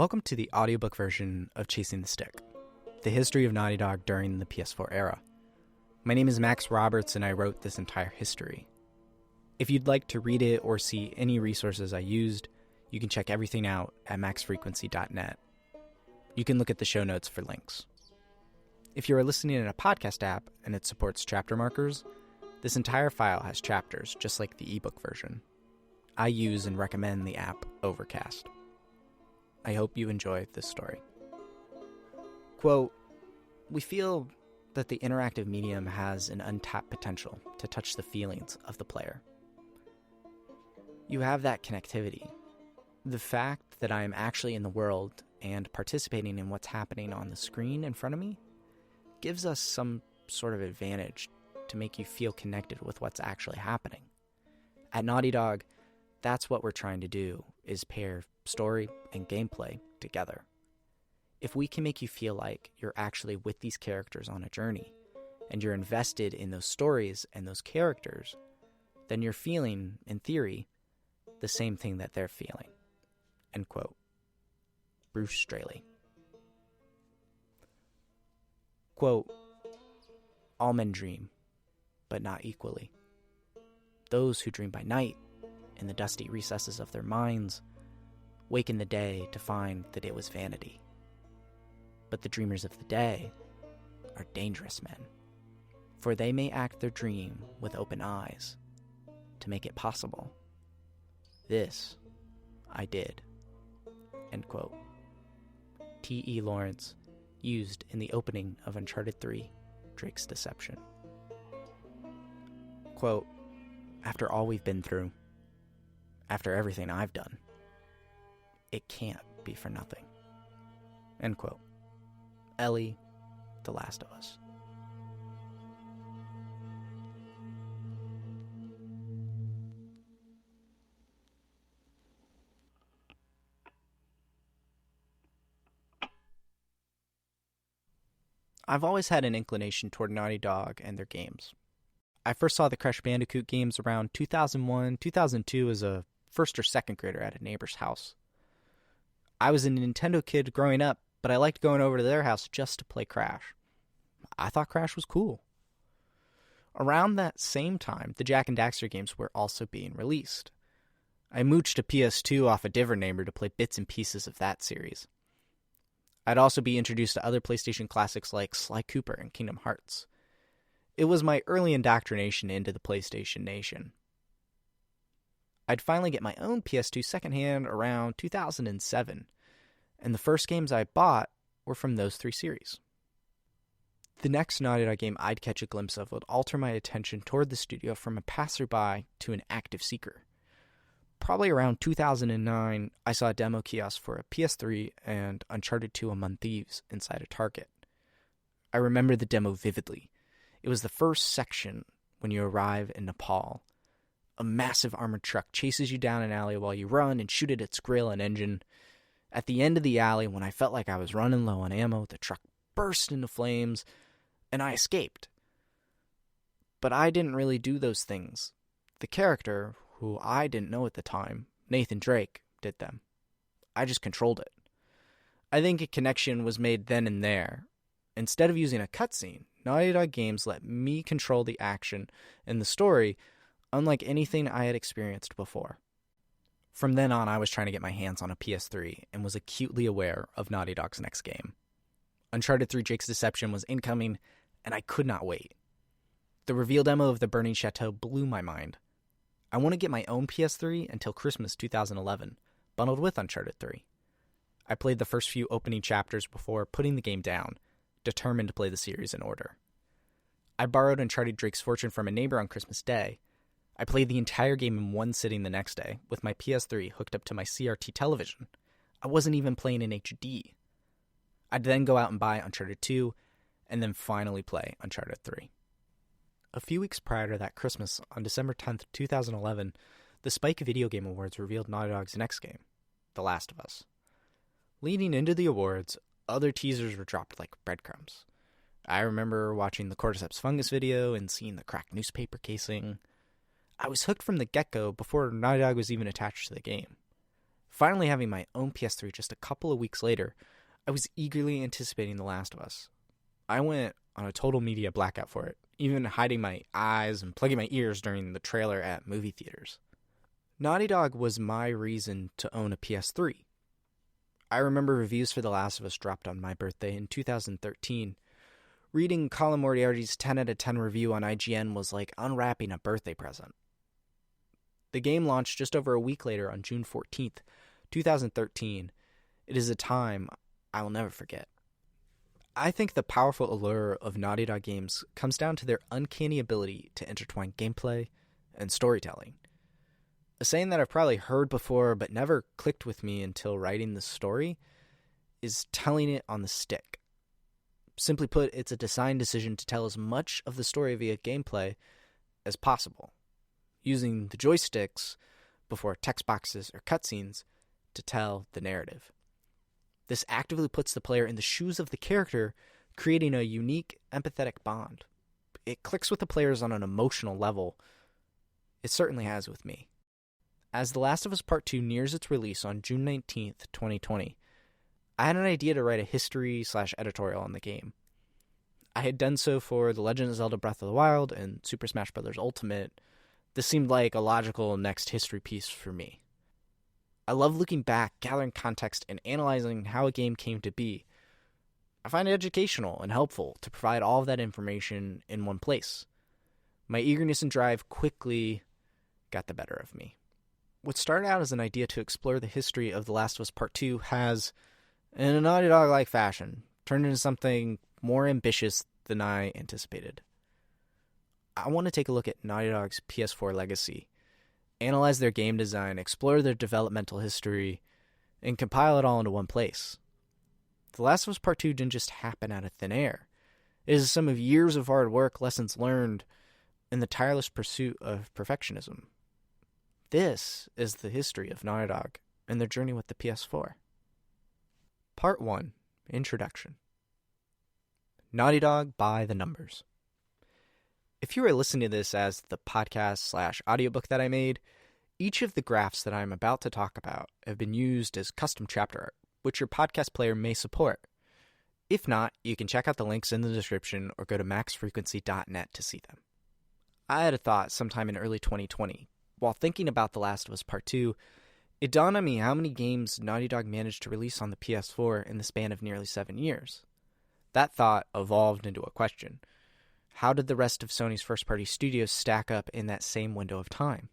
Welcome to the audiobook version of Chasing the Stick, the history of Naughty Dog during the PS4 era. My name is Max Roberts and I wrote this entire history. If you'd like to read it or see any resources I used, you can check everything out at maxfrequency.net. You can look at the show notes for links. If you are listening in a podcast app and it supports chapter markers, this entire file has chapters just like the ebook version. I use and recommend the app Overcast. I hope you enjoy this story. Quote, "We feel that the interactive medium has an untapped potential to touch the feelings of the player. You have that connectivity. The fact that I am actually in the world and participating in what's happening on the screen in front of me gives us some sort of advantage to make you feel connected with what's actually happening. At Naughty Dog, that's what we're trying to do, is pair story and gameplay together. If we can make you feel like you're actually with these characters on a journey, and you're invested in those stories and those characters, then you're feeling, in theory, the same thing that they're feeling." End quote. Bruce Straley. Quote, "All men dream, but not equally. Those who dream by night, in the dusty recesses of their minds, wake in the day to find that it was vanity. But the dreamers of the day are dangerous men, for they may act their dream with open eyes to make it possible. This I did." End quote. T.E. Lawrence, used in the opening of Uncharted 3, Drake's Deception. Quote, "After all we've been through, after everything I've done, it can't be for nothing." End quote. Ellie, The Last of Us. I've always had an inclination toward Naughty Dog and their games. I first saw the Crash Bandicoot games around 2001, 2002 as a first or second grader at a neighbor's house. I was a Nintendo kid growing up, but I liked going over to their house just to play Crash. I thought Crash was cool. Around that same time, the Jak and Daxter games were also being released. I mooched a PS2 off a different neighbor to play bits and pieces of that series. I'd also be introduced to other PlayStation classics like Sly Cooper and Kingdom Hearts. It was my early indoctrination into the PlayStation Nation. I'd finally get my own PS2 secondhand around 2007, and the first games I bought were from those three series. The next Naughty Dog game I'd catch a glimpse of would alter my attention toward the studio from a passerby to an active seeker. Probably around 2009, I saw a demo kiosk for a PS3 and Uncharted 2 Among Thieves inside a Target. I remember the demo vividly. It was the first section when you arrive in Nepal. A massive armored truck chases you down an alley while you run and shoot at its grill and engine. At the end of the alley, when I felt like I was running low on ammo, the truck burst into flames, and I escaped. But I didn't really do those things. The character, who I didn't know at the time, Nathan Drake, did them. I just controlled it. I think a connection was made then and there. Instead of using a cutscene, Naughty Dog games let me control the action and the story, unlike anything I had experienced before. From then on, I was trying to get my hands on a PS3 and was acutely aware of Naughty Dog's next game. Uncharted 3 Drake's Deception was incoming, and I could not wait. The reveal demo of the Burning Chateau blew my mind. I want to get my own PS3 until Christmas 2011, bundled with Uncharted 3. I played the first few opening chapters before putting the game down, determined to play the series in order. I borrowed Uncharted Drake's Fortune from a neighbor on Christmas Day. I played the entire game in one sitting the next day, with my PS3 hooked up to my CRT television. I wasn't even playing in HD. I'd then go out and buy Uncharted 2, and then finally play Uncharted 3. A few weeks prior to that Christmas, on December 10th, 2011, the Spike Video Game Awards revealed Naughty Dog's next game, The Last of Us. Leading into the awards, other teasers were dropped like breadcrumbs. I remember watching the Cordyceps fungus video and seeing the cracked newspaper casing. I was hooked from the get-go before Naughty Dog was even attached to the game. Finally having my own PS3 just a couple of weeks later, I was eagerly anticipating The Last of Us. I went on a total media blackout for it, even hiding my eyes and plugging my ears during the trailer at movie theaters. Naughty Dog was my reason to own a PS3. I remember reviews for The Last of Us dropped on my birthday in 2013. Reading Colin Moriarty's 10 out of 10 review on IGN was like unwrapping a birthday present. The game launched just over a week later on June 14th, 2013. It is a time I will never forget. I think the powerful allure of Naughty Dog games comes down to their uncanny ability to intertwine gameplay and storytelling. A saying that I've probably heard before but never clicked with me until writing the story is telling it on the stick. Simply put, it's a design decision to tell as much of the story via gameplay as possible, using the joysticks before text boxes or cutscenes to tell the narrative. This actively puts the player in the shoes of the character, creating a unique, empathetic bond. It clicks with the players on an emotional level. It certainly has with me. As The Last of Us Part 2 nears its release on June 19th, 2020, I had an idea to write a history/editorial on the game. I had done so for The Legend of Zelda Breath of the Wild and Super Smash Bros. Ultimate. This seemed like a logical next history piece for me. I love looking back, gathering context, and analyzing how a game came to be. I find it educational and helpful to provide all of that information in one place. My eagerness and drive quickly got the better of me. What started out as an idea to explore the history of The Last of Us Part 2 has, in a Naughty Dog-like fashion, turned into something more ambitious than I anticipated. I want to take a look at Naughty Dog's PS4 legacy, analyze their game design, explore their developmental history, and compile it all into one place. The Last of Us Part 2 didn't just happen out of thin air. It is some of years of hard work, lessons learned, and the tireless pursuit of perfectionism. This is the history of Naughty Dog and their journey with the PS4. Part 1. Introduction. Naughty Dog by the numbers. If you are listening to this as the podcast/audiobook that I made, each of the graphs that I am about to talk about have been used as custom chapter art, which your podcast player may support. If not, you can check out the links in the description or go to maxfrequency.net to see them. I had a thought sometime in early 2020. While thinking about The Last of Us Part 2, it dawned on me how many games Naughty Dog managed to release on the PS4 in the span of nearly 7 years. That thought evolved into a question. How did the rest of Sony's first-party studios stack up in that same window of time?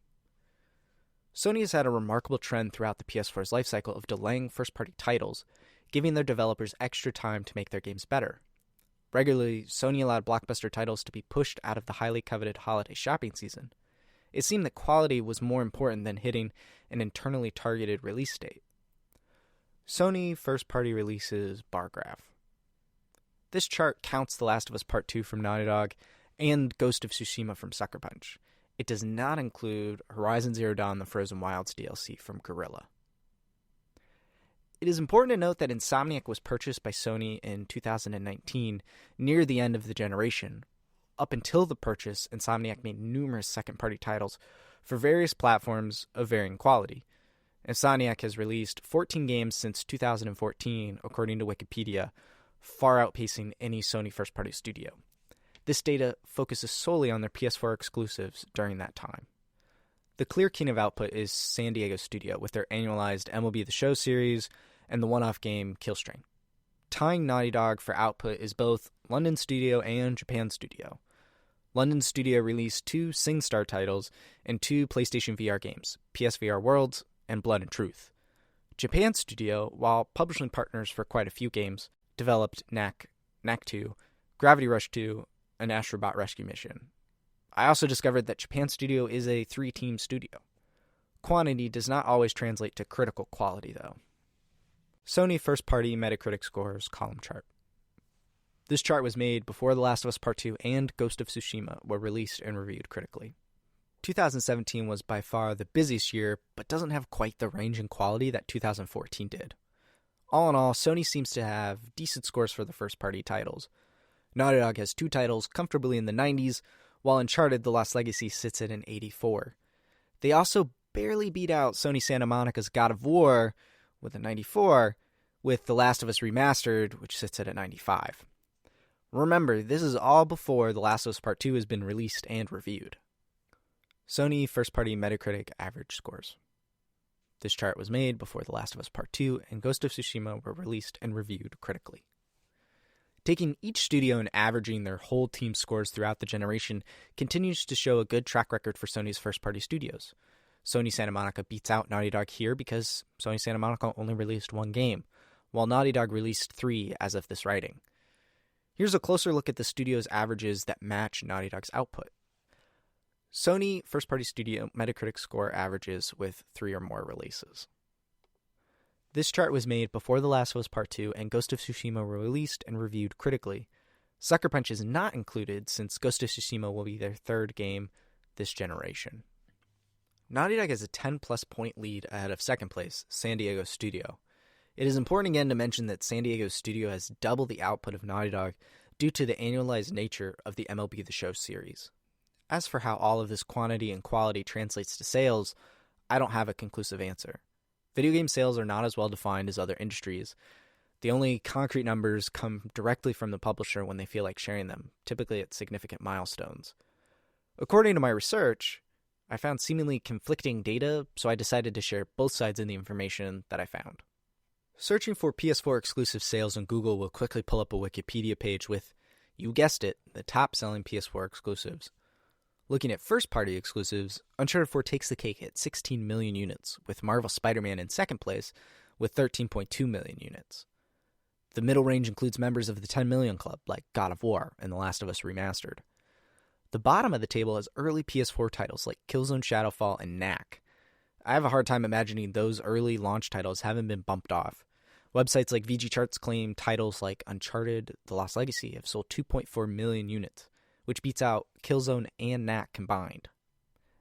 Sony has had a remarkable trend throughout the PS4's lifecycle of delaying first-party titles, giving their developers extra time to make their games better. Regularly, Sony allowed blockbuster titles to be pushed out of the highly coveted holiday shopping season. It seemed that quality was more important than hitting an internally targeted release date. Sony first-party releases bar graph. This chart counts The Last of Us Part 2 from Naughty Dog and Ghost of Tsushima from Sucker Punch. It does not include Horizon Zero Dawn: The Frozen Wilds DLC from Guerrilla. It is important to note that Insomniac was purchased by Sony in 2019, near the end of the generation. Up until the purchase, Insomniac made numerous second-party titles for various platforms of varying quality. Insomniac has released 14 games since 2014, according to Wikipedia, far outpacing any Sony first-party studio. This data focuses solely on their PS4 exclusives during that time. The clear king of output is San Diego Studio, with their annualized MLB The Show series and the one-off game Killstring. Tying Naughty Dog for output is both London Studio and Japan Studio. London Studio released 2 SingStar titles and 2 PlayStation VR games, PSVR Worlds and Blood and Truth. Japan Studio, while publishing partners for quite a few games, developed Knack 2, Gravity Rush 2, and Astrobot Rescue Mission. I also discovered that Japan Studio is a 3-team studio. Quantity does not always translate to critical quality, though. Sony first-party Metacritic scores column chart. This chart was made before The Last of Us Part 2 and Ghost of Tsushima were released and reviewed critically. 2017 was by far the busiest year, but doesn't have quite the range and quality that 2014 did. All in all, Sony seems to have decent scores for the first-party titles. Naughty Dog has 2 titles comfortably in the 90s, while Uncharted: The Lost Legacy sits at an 84. They also barely beat out Sony Santa Monica's God of War with a 94, with The Last of Us Remastered, which sits at a 95. Remember, this is all before The Last of Us Part 2 has been released and reviewed. Sony first-party Metacritic average scores. This chart was made before The Last of Us Part 2 and Ghost of Tsushima were released and reviewed critically. Taking each studio and averaging their whole team's scores throughout the generation continues to show a good track record for Sony's first-party studios. Sony Santa Monica beats out Naughty Dog here because Sony Santa Monica only released one game, while Naughty Dog released 3 as of this writing. Here's a closer look at the studio's averages that match Naughty Dog's output. Sony first-party studio Metacritic score averages with 3 or more releases. This chart was made before The Last of Us Part 2 and Ghost of Tsushima were released and reviewed critically. Sucker Punch is not included since Ghost of Tsushima will be their 3rd game this generation. Naughty Dog has a 10-plus point lead ahead of second place, San Diego Studio. It is important again to mention that San Diego Studio has double the output of Naughty Dog due to the annualized nature of the MLB The Show series. As for how all of this quantity and quality translates to sales, I don't have a conclusive answer. Video game sales are not as well defined as other industries. The only concrete numbers come directly from the publisher when they feel like sharing them, typically at significant milestones. According to my research, I found seemingly conflicting data, so I decided to share both sides of the information that I found. Searching for PS4 exclusive sales on Google will quickly pull up a Wikipedia page with, you guessed it, the top-selling PS4 exclusives. Looking at first-party exclusives, Uncharted 4 takes the cake at 16 million units, with Marvel's Spider-Man in second place with 13.2 million units. The middle range includes members of the 10 million club, like God of War and The Last of Us Remastered. The bottom of the table has early PS4 titles like Killzone Shadowfall and Knack. I have a hard time imagining those early launch titles haven't been bumped off. Websites like VG Charts claim titles like Uncharted: The Lost Legacy have sold 2.4 million units, which beats out Killzone and Knack combined.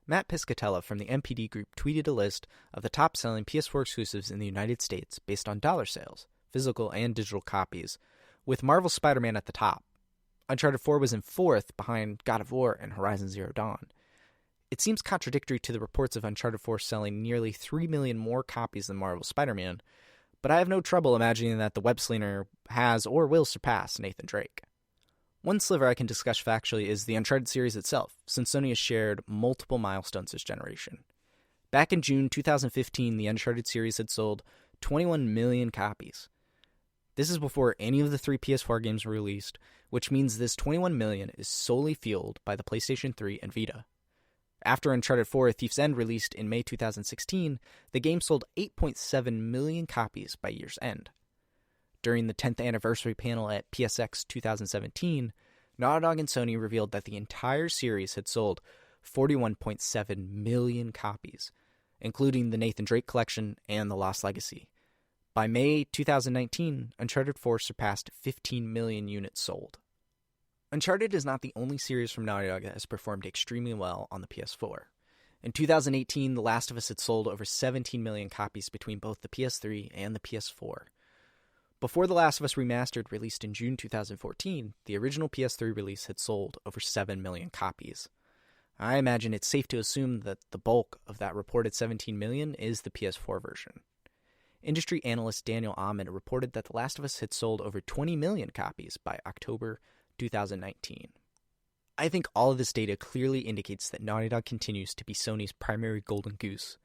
Matt Piscatella from the MPD Group tweeted a list of the top-selling PS4 exclusives in the United States based on dollar sales, physical and digital copies, with Marvel's Spider-Man at the top. Uncharted 4 was in 4th behind God of War and Horizon Zero Dawn. It seems contradictory to the reports of Uncharted 4 selling nearly 3 million more copies than Marvel's Spider-Man, but I have no trouble imagining that the web-slinger has or will surpass Nathan Drake. One sliver I can discuss factually is the Uncharted series itself, since Sony has shared multiple milestones this generation. Back in June 2015, the Uncharted series had sold 21 million copies. This is before any of the 3 PS4 games were released, which means this 21 million is solely fueled by the PlayStation 3 and Vita. After Uncharted 4: Thief's End released in May 2016, the game sold 8.7 million copies by year's end. During the 10th anniversary panel at PSX 2017, Naughty Dog and Sony revealed that the entire series had sold 41.7 million copies, including the Nathan Drake Collection and The Lost Legacy. By May 2019, Uncharted 4 surpassed 15 million units sold. Uncharted is not the only series from Naughty Dog that has performed extremely well on the PS4. In 2018, The Last of Us had sold over 17 million copies between both the PS3 and the PS4. Before The Last of Us Remastered released in June 2014, the original PS3 release had sold over 7 million copies. I imagine it's safe to assume that the bulk of that reported 17 million is the PS4 version. Industry analyst Daniel Ahmed reported that The Last of Us had sold over 20 million copies by October 2019. I think all of this data clearly indicates that Naughty Dog continues to be Sony's primary golden goose.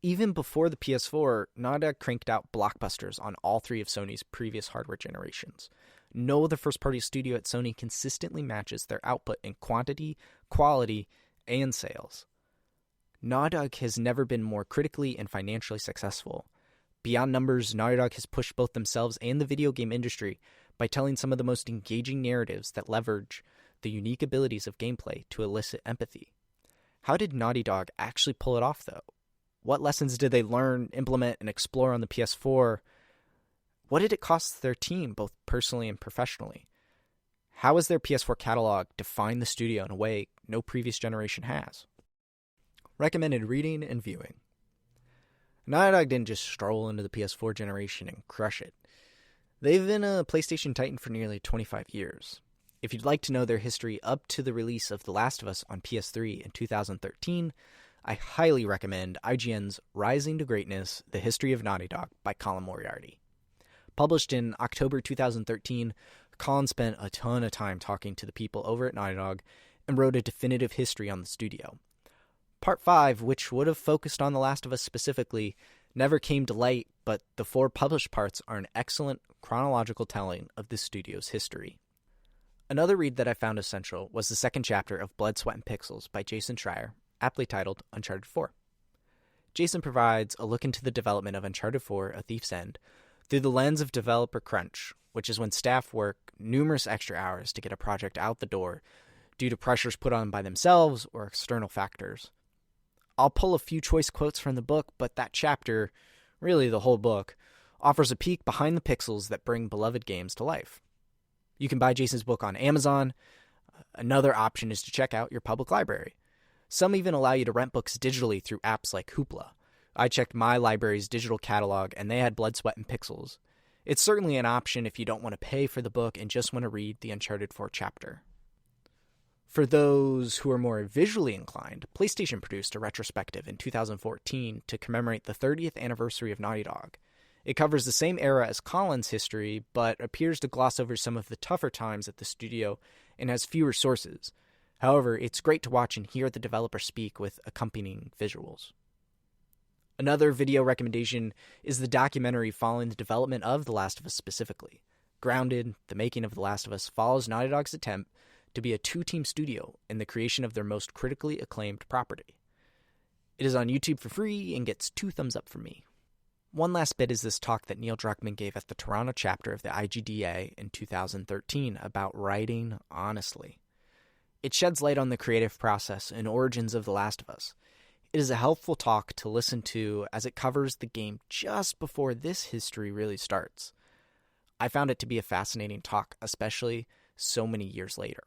Even before the PS4, Naughty Dog cranked out blockbusters on all 3 of Sony's previous hardware generations. No other first-party studio at Sony consistently matches their output in quantity, quality, and sales. Naughty Dog has never been more critically and financially successful. Beyond numbers, Naughty Dog has pushed both themselves and the video game industry by telling some of the most engaging narratives that leverage the unique abilities of gameplay to elicit empathy. How did Naughty Dog actually pull it off, though? What lessons did they learn, implement, and explore on the PS4? What did it cost their team, both personally and professionally? How has their PS4 catalog defined the studio in a way no previous generation has? Recommended reading and viewing. Naughty Dog didn't just stroll into the PS4 generation and crush it. They've been a PlayStation Titan for nearly 25 years. If you'd like to know their history up to the release of The Last of Us on PS3 in 2013, I highly recommend IGN's Rising to Greatness, The History of Naughty Dog by Colin Moriarty. Published in October 2013, Colin spent a ton of time talking to the people over at Naughty Dog and wrote a definitive history on the studio. Part 5, which would have focused on The Last of Us specifically, never came to light, but the 4 published parts are an excellent chronological telling of the studio's history. Another read that I found essential was the second chapter of Blood, Sweat, and Pixels by Jason Schreier, aptly titled Uncharted 4. Jason provides a look into the development of Uncharted 4: A Thief's End through the lens of developer crunch, which is when staff work numerous extra hours to get a project out the door due to pressures put on by themselves or external factors. I'll pull a few choice quotes from the book, but that chapter, really the whole book, offers a peek behind the pixels that bring beloved games to life. You can buy Jason's book on Amazon. Another option is to check out your public library. Some even allow you to rent books digitally through apps like Hoopla. I checked my library's digital catalog, and they had Blood, Sweat, and Pixels. It's certainly an option if you don't want to pay for the book and just want to read the Uncharted 4 chapter. For those who are more visually inclined, PlayStation produced a retrospective in 2014 to commemorate the 30th anniversary of Naughty Dog. It covers the same era as Colin's history, but appears to gloss over some of the tougher times at the studio and has fewer sources. However, it's great to watch and hear the developer speak with accompanying visuals. Another video recommendation is the documentary following the development of The Last of Us specifically. Grounded, The Making of The Last of Us follows Naughty Dog's attempt to be a 2-team studio in the creation of their most critically acclaimed property. It is on YouTube for free and gets 2 thumbs up from me. One last bit is this talk that Neil Druckmann gave at the Toronto chapter of the IGDA in 2013 about writing honestly. It sheds light on the creative process and origins of The Last of Us. It is a helpful talk to listen to as it covers the game just before this history really starts. I found it to be a fascinating talk, especially so many years later.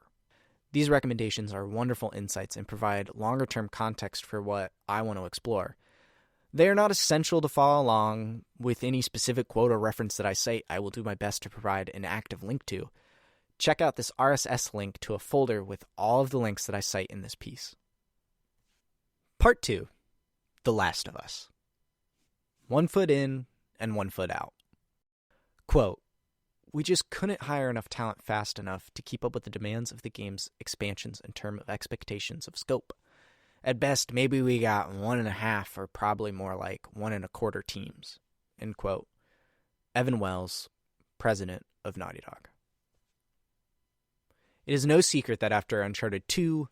These recommendations are wonderful insights and provide longer-term context for what I want to explore. They are not essential to follow along with any specific quote or reference that I cite. I will do my best to provide an active link to. Check out this RSS link to a folder with all of the links that I cite in this piece. Part 2. The Last of Us. 1 foot in and 1 foot out. Quote, "We just couldn't hire enough talent fast enough to keep up with the demands of the game's expansions in terms of expectations of scope. At best, maybe we got 1.5 or probably more like 1.25 teams." End quote. Evan Wells, president of Naughty Dog. It is no secret that after Uncharted 2,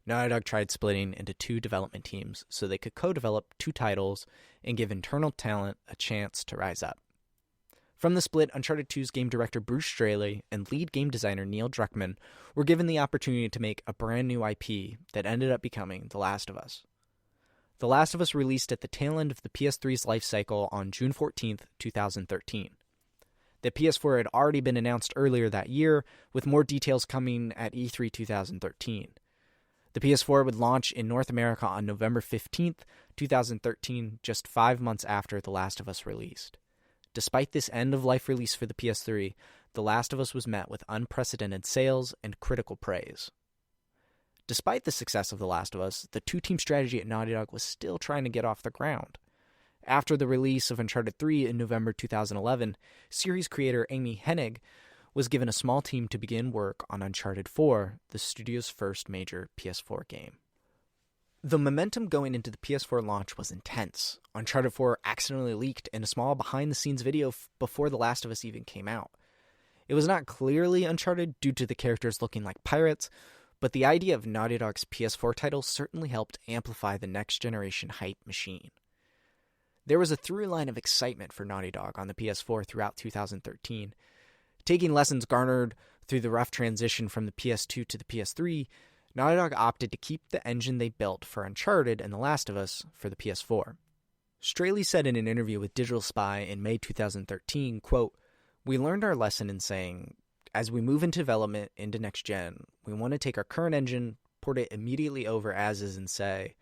Naughty Dog tried splitting into 2 development teams so they could co-develop 2 titles and give internal talent a chance to rise up. From the split, Uncharted 2's game director Bruce Straley and lead game designer Neil Druckmann were given the opportunity to make a brand new IP that ended up becoming The Last of Us. The Last of Us released at the tail end of the PS3's life cycle on June 14th, 2013. The PS4 had already been announced earlier that year, with more details coming at E3 2013. The PS4 would launch in North America on November 15th, 2013, just 5 months after The Last of Us released. Despite this end-of-life release for the PS3, The Last of Us was met with unprecedented sales and critical praise. Despite the success of The Last of Us, the 2-team strategy at Naughty Dog was still trying to get off the ground. After the release of Uncharted 3 in November 2011, series creator Amy Hennig was given a small team to begin work on Uncharted 4, the studio's first major PS4 game. The momentum going into the PS4 launch was intense. Uncharted 4 accidentally leaked in a small behind-the-scenes video before The Last of Us even came out. It was not clearly Uncharted due to the characters looking like pirates, but the idea of Naughty Dog's PS4 title certainly helped amplify the next-generation hype machine. There was a through line of excitement for Naughty Dog on the PS4 throughout 2013. Taking lessons garnered through the rough transition from the PS2 to the PS3, Naughty Dog opted to keep the engine they built for Uncharted and The Last of Us for the PS4. Straley said in an interview with Digital Spy in May 2013, quote, "We learned our lesson in saying, as we move into development into next gen, we want to take our current engine, port it immediately over as is and say,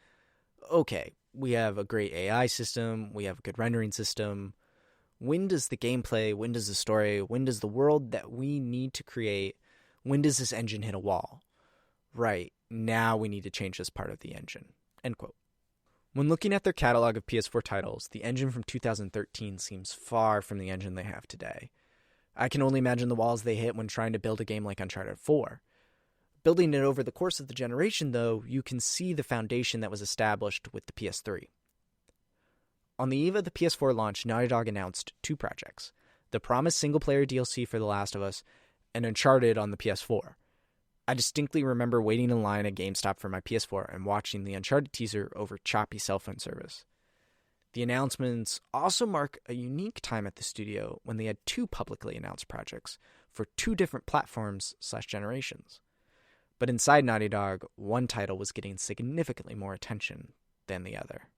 okay, we have a great AI system, we have a good rendering system. When does the gameplay, when does the story, when does the world that we need to create, when does this engine hit a wall? Right, now we need to change this part of the engine." End quote. When looking at their catalog of PS4 titles, the engine from 2013 seems far from the engine they have today. I can only imagine the walls they hit when trying to build a game like Uncharted 4. Building it over the course of the generation, though, you can see the foundation that was established with the PS3. On the eve of the PS4 launch, Naughty Dog announced 2 projects: the promised single-player DLC for The Last of Us, and Uncharted on the PS4. I distinctly remember waiting in line at GameStop for my PS4 and watching the Uncharted teaser over choppy cell phone service. The announcements also mark a unique time at the studio when they had 2 publicly announced projects for 2 different platforms/generations. But inside Naughty Dog, one title was getting significantly more attention than the other.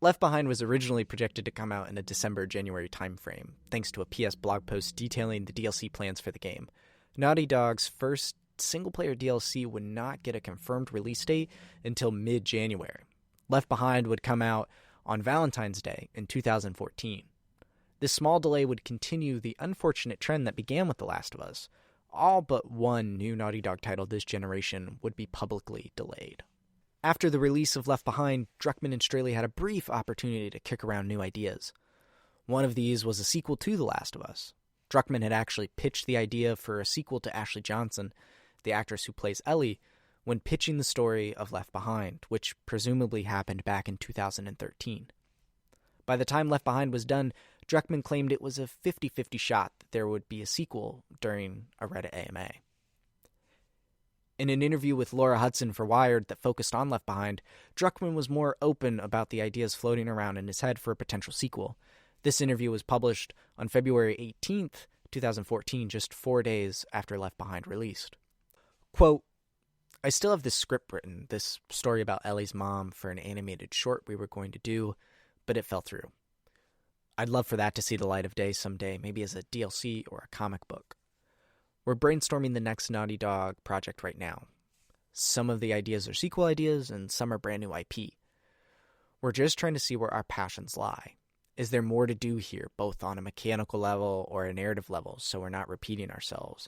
Left Behind was originally projected to come out in a December-January timeframe, thanks to a PS blog post detailing the DLC plans for the game. Naughty Dog's first single-player DLC would not get a confirmed release date until mid-January. Left Behind would come out on Valentine's Day in 2014. This small delay would continue the unfortunate trend that began with The Last of Us. All but one new Naughty Dog title this generation would be publicly delayed. After the release of Left Behind, Druckmann and Straley had a brief opportunity to kick around new ideas. One of these was a sequel to The Last of Us. Druckmann had actually pitched the idea for a sequel to Ashley Johnson, the actress who plays Ellie, when pitching the story of Left Behind, which presumably happened back in 2013. By the time Left Behind was done, Druckmann claimed it was a 50-50 shot that there would be a sequel during a Reddit AMA. In an interview with Laura Hudson for Wired that focused on Left Behind, Druckmann was more open about the ideas floating around in his head for a potential sequel. This interview was published on February 18th, 2014, just 4 days after Left Behind released. Quote, "I still have this script written, this story about Ellie's mom for an animated short we were going to do, but it fell through. I'd love for that to see the light of day someday, maybe as a DLC or a comic book. We're brainstorming the next Naughty Dog project right now. Some of the ideas are sequel ideas, and some are brand new IP. We're just trying to see where our passions lie. Is there more to do here, both on a mechanical level or a narrative level, so we're not repeating ourselves?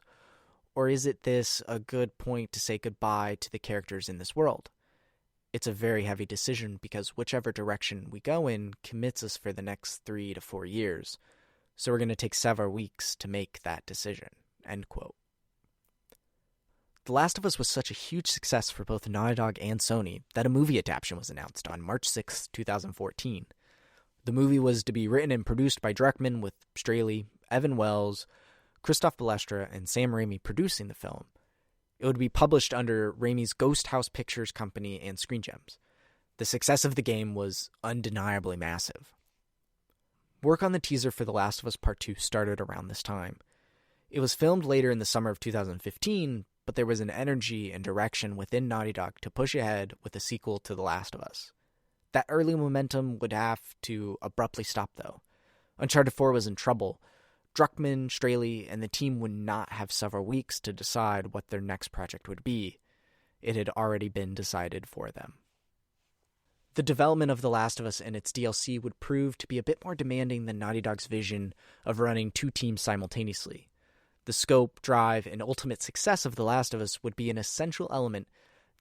Or is it this a good point to say goodbye to the characters in this world? It's a very heavy decision because whichever direction we go in commits us for the next 3 to 4 years, so we're going to take several weeks to make that decision." End quote. The Last of Us was such a huge success for both Naughty Dog and Sony that a movie adaptation was announced on March 6, 2014. The movie was to be written and produced by Druckmann, with Straley, Evan Wells, Christoph Balestra, and Sam Raimi producing the film. It would be published under Raimi's Ghost House Pictures Company and Screen Gems. The success of the game was undeniably massive. Work on the teaser for The Last of Us Part 2 started around this time. It was filmed later in the summer of 2015, but there was an energy and direction within Naughty Dog to push ahead with a sequel to The Last of Us. That early momentum would have to abruptly stop, though. Uncharted 4 was in trouble. Druckmann, Straley, and the team would not have several weeks to decide what their next project would be. It had already been decided for them. The development of The Last of Us and its DLC would prove to be a bit more demanding than Naughty Dog's vision of running 2 teams simultaneously. The scope, drive, and ultimate success of The Last of Us would be an essential element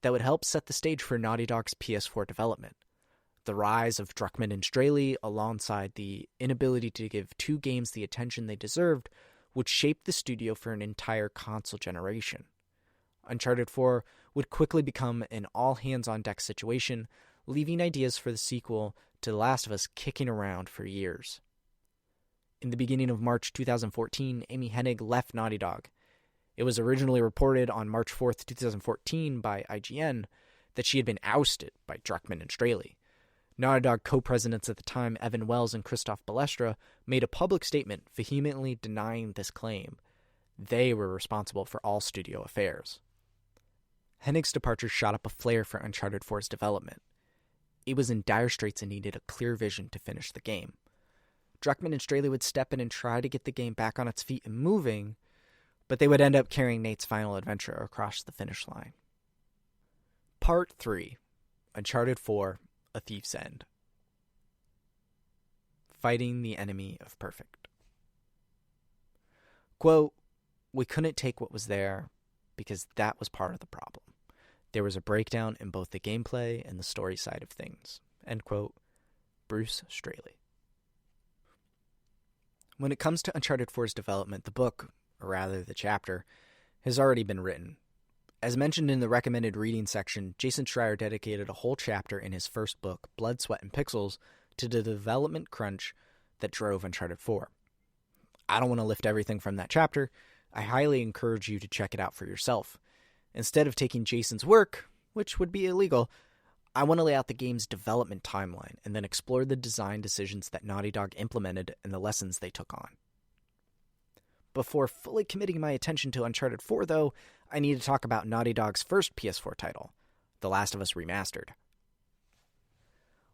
that would help set the stage for Naughty Dog's PS4 development. The rise of Druckmann and Straley, alongside the inability to give 2 games the attention they deserved, would shape the studio for an entire console generation. Uncharted 4 would quickly become an all-hands-on-deck situation, leaving ideas for the sequel to The Last of Us kicking around for years. In the beginning of March 2014, Amy Hennig left Naughty Dog. It was originally reported on March 4th, 2014 by IGN that she had been ousted by Druckmann and Straley. Naughty Dog co-presidents at the time, Evan Wells and Christoph Balestra, made a public statement vehemently denying this claim. They were responsible for all studio affairs. Hennig's departure shot up a flare for Uncharted 4's development. It was in dire straits and needed a clear vision to finish the game. Druckmann and Straley would step in and try to get the game back on its feet and moving, but they would end up carrying Nate's final adventure across the finish line. Part 3. Uncharted 4, A Thief's End. Fighting the enemy of perfect. Quote, "We couldn't take what was there because that was part of the problem. There was a breakdown in both the gameplay and the story side of things." End quote. Bruce Straley. When it comes to Uncharted 4's development, the book, or rather the chapter, has already been written. As mentioned in the recommended reading section, Jason Schreier dedicated a whole chapter in his first book, Blood, Sweat, and Pixels, to the development crunch that drove Uncharted 4. I don't want to lift everything from that chapter. I highly encourage you to check it out for yourself. Instead of taking Jason's work, which would be illegal, I want to lay out the game's development timeline and then explore the design decisions that Naughty Dog implemented and the lessons they took on. Before fully committing my attention to Uncharted 4, though, I need to talk about Naughty Dog's first PS4 title, The Last of Us Remastered.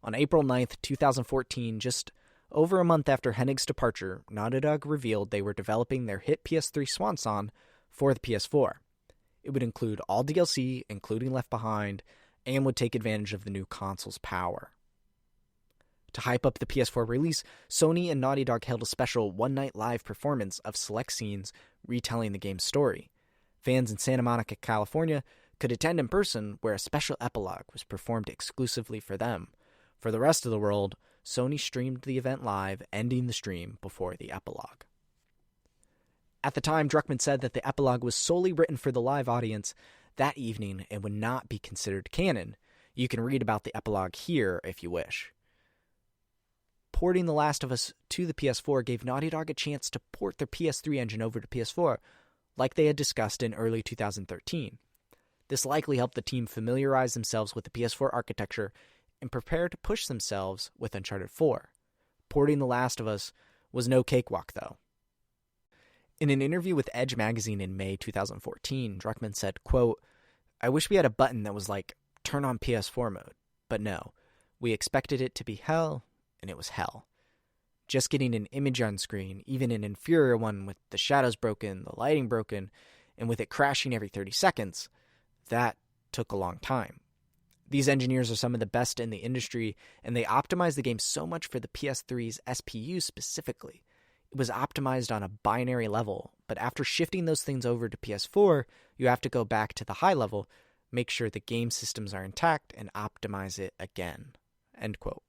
On April 9th, 2014, just over a month after Hennig's departure, Naughty Dog revealed they were developing their hit PS3 swan song for the PS4. It would include all DLC, including Left Behind, and would take advantage of the new console's power. To hype up the PS4 release, Sony and Naughty Dog held a special one-night live performance of select scenes retelling the game's story. Fans in Santa Monica, California, could attend in person, where a special epilogue was performed exclusively for them. For the rest of the world, Sony streamed the event live, ending the stream before the epilogue. At the time, Druckmann said that the epilogue was solely written for the live audience that evening and would not be considered canon. You can read about the epilogue here if you wish. Porting The Last of Us to the PS4 gave Naughty Dog a chance to port their PS3 engine over to PS4, like they had discussed in early 2013. This likely helped the team familiarize themselves with the PS4 architecture and prepare to push themselves with Uncharted 4. Porting The Last of Us was no cakewalk, though. In an interview with Edge magazine in May 2014, Druckmann said, quote, "I wish we had a button that was like, turn on PS4 mode. But no, we expected it to be hell, and it was hell. Just getting an image on screen, even an inferior one with the shadows broken, the lighting broken, and with it crashing every 30 seconds, that took a long time. These engineers are some of the best in the industry, and they optimized the game so much for the PS3's SPU specifically. It was optimized on a binary level, but after shifting those things over to PS4, you have to go back to the high level, make sure the game systems are intact, and optimize it again." End quote.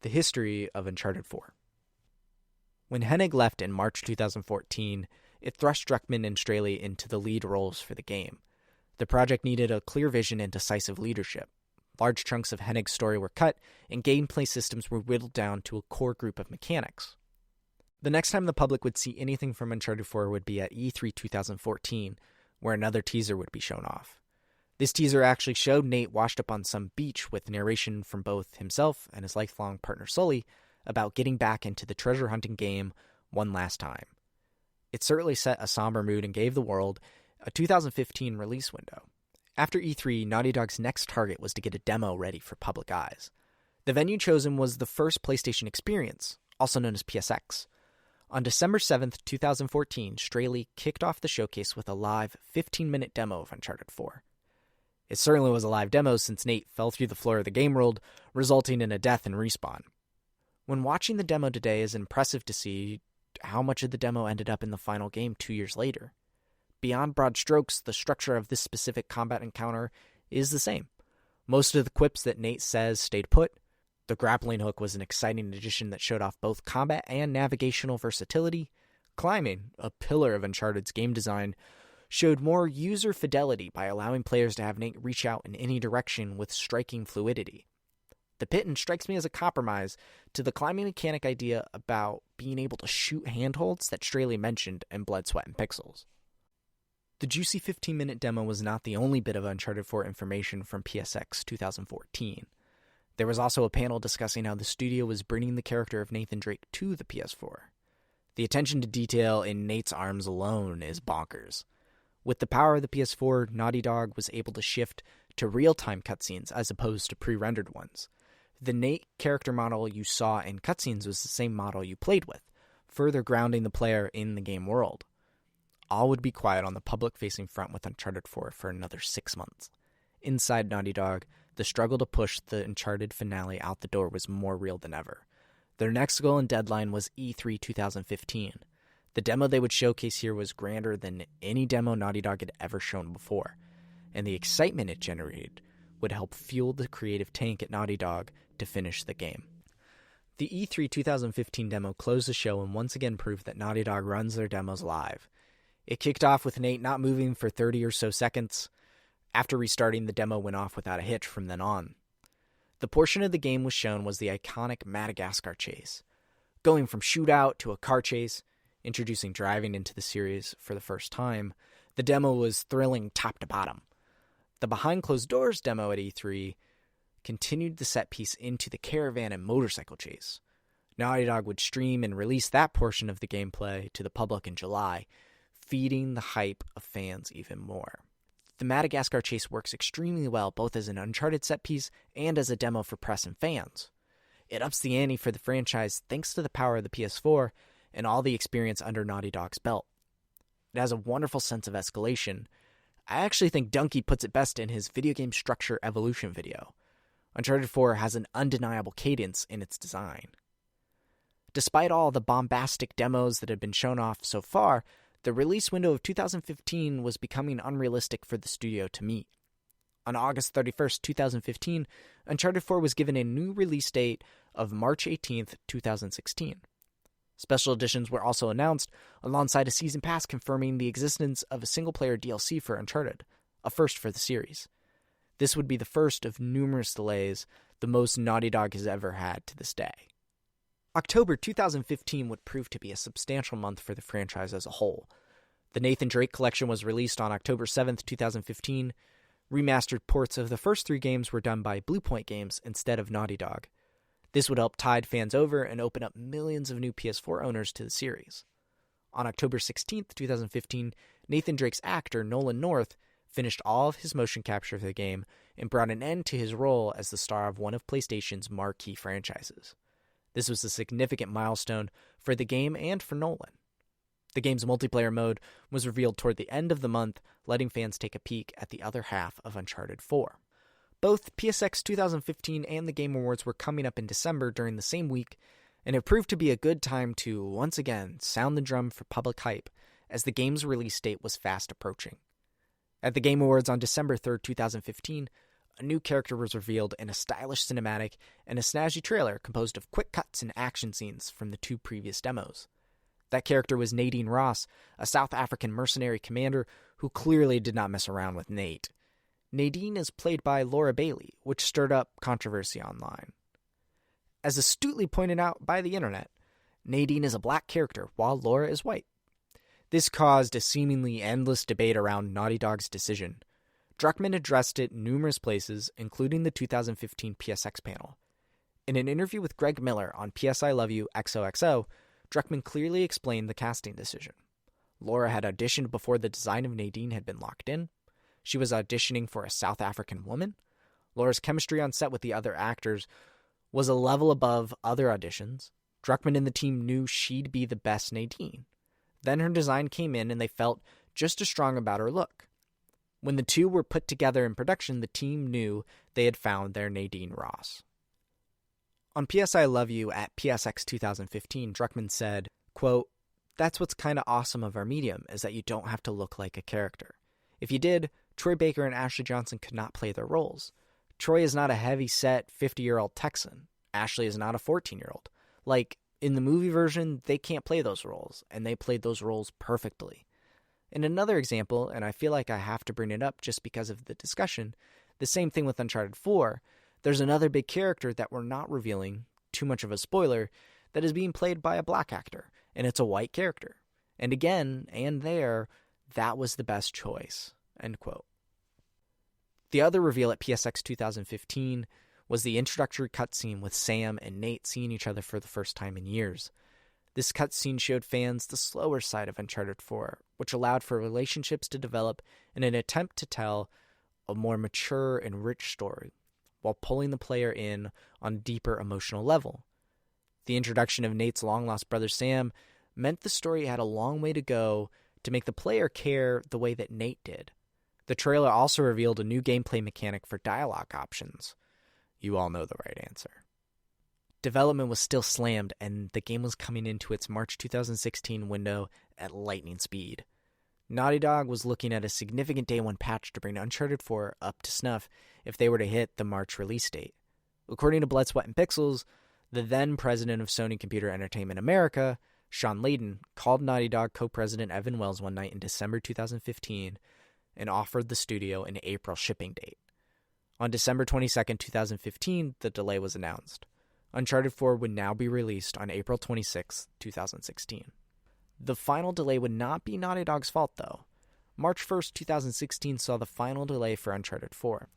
The history of Uncharted 4. When Hennig left in March 2014, it thrust Druckmann and Straley into the lead roles for the game. The project needed a clear vision and decisive leadership. Large chunks of Hennig's story were cut, and gameplay systems were whittled down to a core group of mechanics. The next time the public would see anything from Uncharted 4 would be at E3 2014, where another teaser would be shown off. This teaser actually showed Nate washed up on some beach with narration from both himself and his lifelong partner Sully about getting back into the treasure hunting game one last time. It certainly set a somber mood and gave the world a 2015 release window. After E3, Naughty Dog's next target was to get a demo ready for public eyes. The venue chosen was the first PlayStation Experience, also known as PSX. On December 7th, 2014, Straley kicked off the showcase with a live 15-minute demo of Uncharted 4. It certainly was a live demo since Nate fell through the floor of the game world, resulting in a death and respawn. When watching the demo today, it's impressive to see how much of the demo ended up in the final game 2 years later. Beyond broad strokes, the structure of this specific combat encounter is the same. Most of the quips that Nate says stayed put. The grappling hook was an exciting addition that showed off both combat and navigational versatility. Climbing, a pillar of Uncharted's game design, showed more user fidelity by allowing players to have Nate reach out in any direction with striking fluidity. The Pitten strikes me as a compromise to the climbing mechanic idea about being able to shoot handholds that Straley mentioned in Blood, Sweat, and Pixels. The juicy 15-minute demo was not the only bit of Uncharted 4 information from PSX 2014. There was also a panel discussing how the studio was bringing the character of Nathan Drake to the PS4. The attention to detail in Nate's arms alone is bonkers. With the power of the PS4, Naughty Dog was able to shift to real-time cutscenes as opposed to pre-rendered ones. The Nate character model you saw in cutscenes was the same model you played with, further grounding the player in the game world. All would be quiet on the public-facing front with Uncharted 4 for another 6 months. Inside Naughty Dog, the struggle to push the Uncharted finale out the door was more real than ever. Their next goal and deadline was E3 2015. The demo they would showcase here was grander than any demo Naughty Dog had ever shown before, and the excitement it generated would help fuel the creative tank at Naughty Dog to finish the game. The E3 2015 demo closed the show and once again proved that Naughty Dog runs their demos live. It kicked off with Nate not moving for 30 or so seconds. After restarting, the demo went off without a hitch from then on. The portion of the game was shown was the iconic Madagascar chase. Going from shootout to a car chase, introducing driving into the series for the first time, the demo was thrilling top to bottom. The Behind Closed Doors demo at E3 continued the set piece into the caravan and motorcycle chase. Naughty Dog would stream and release that portion of the gameplay to the public in July, feeding the hype of fans even more. The Madagascar chase works extremely well both as an Uncharted set piece and as a demo for press and fans. It ups the ante for the franchise thanks to the power of the PS4 and all the experience under Naughty Dog's belt. It has a wonderful sense of escalation. I actually think Dunkey puts it best in his video game structure evolution video. Uncharted 4 has an undeniable cadence in its design. Despite all the bombastic demos that have been shown off so far, the release window of 2015 was becoming unrealistic for the studio to meet. On August 31st, 2015, Uncharted 4 was given a new release date of March 18th, 2016. Special editions were also announced, alongside a season pass confirming the existence of a single-player DLC for Uncharted, a first for the series. This would be the first of numerous delays, the most Naughty Dog has ever had to this day. October 2015 would prove to be a substantial month for the franchise as a whole. The Nathan Drake collection was released on October 7th, 2015. Remastered ports of the first 3 games were done by Bluepoint Games instead of Naughty Dog. This would help tide fans over and open up millions of new PS4 owners to the series. On October 16th, 2015, Nathan Drake's actor, Nolan North, finished all of his motion capture for the game and brought an end to his role as the star of one of PlayStation's marquee franchises. This was a significant milestone for the game and for Nolan. The game's multiplayer mode was revealed toward the end of the month, letting fans take a peek at the other half of Uncharted 4. Both PSX 2015 and the Game Awards were coming up in December during the same week, and it proved to be a good time to, once again, sound the drum for public hype as the game's release date was fast approaching. At the Game Awards on December 3rd, 2015, a new character was revealed in a stylish cinematic and a snazzy trailer composed of quick cuts and action scenes from the 2 previous demos. That character was Nadine Ross, a South African mercenary commander who clearly did not mess around with Nate. Nadine is played by Laura Bailey, which stirred up controversy online. As astutely pointed out by the internet, Nadine is a black character while Laura is white. This caused a seemingly endless debate around Naughty Dog's decision. Druckmann addressed it in numerous places, including the 2015 PSX panel. In an interview with Greg Miller on PS I Love You XOXO, Druckmann clearly explained the casting decision. Laura had auditioned before the design of Nadine had been locked in. She was auditioning for a South African woman. Laura's chemistry on set with the other actors was a level above other auditions. Druckmann and the team knew she'd be the best Nadine. Then her design came in and they felt just as strong about her look. When the 2 were put together in production, the team knew they had found their Nadine Ross. On PS I Love You at PSX 2015, Druckmann said, quote, "That's what's kind of awesome of our medium, is that you don't have to look like a character. If you did, Troy Baker and Ashley Johnson could not play their roles. Troy is not a heavy-set 50-year-old Texan. Ashley is not a 14-year-old. Like, in the movie version, they can't play those roles, and they played those roles perfectly." In another example, and I feel like I have to bring it up just because of the discussion, the same thing with Uncharted 4, there's another big character that we're not revealing, too much of a spoiler, that is being played by a black actor, and it's a white character. And again, and there, that was the best choice, end quote. The other reveal at PSX 2015 was the introductory cutscene with Sam and Nate seeing each other for the first time in years. This cutscene showed fans the slower side of Uncharted 4, which allowed for relationships to develop in an attempt to tell a more mature and rich story, while pulling the player in on a deeper emotional level. The introduction of Nate's long-lost brother Sam meant the story had a long way to go to make the player care the way that Nate did. The trailer also revealed a new gameplay mechanic for dialogue options. You all know the right answer. Development was still slammed, and the game was coming into its March 2016 window at lightning speed. Naughty Dog was looking at a significant Day 1 patch to bring Uncharted 4 up to snuff if they were to hit the March release date. According to Blood, Sweat, and Pixels, the then president of Sony Computer Entertainment America, Sean Layden, called Naughty Dog co-president Evan Wells one night in December 2015 and offered the studio an April shipping date. On December 22, 2015, the delay was announced. Uncharted 4 would now be released on April 26, 2016. The final delay would not be Naughty Dog's fault, though. March 1, 2016 saw the final delay for Uncharted 4.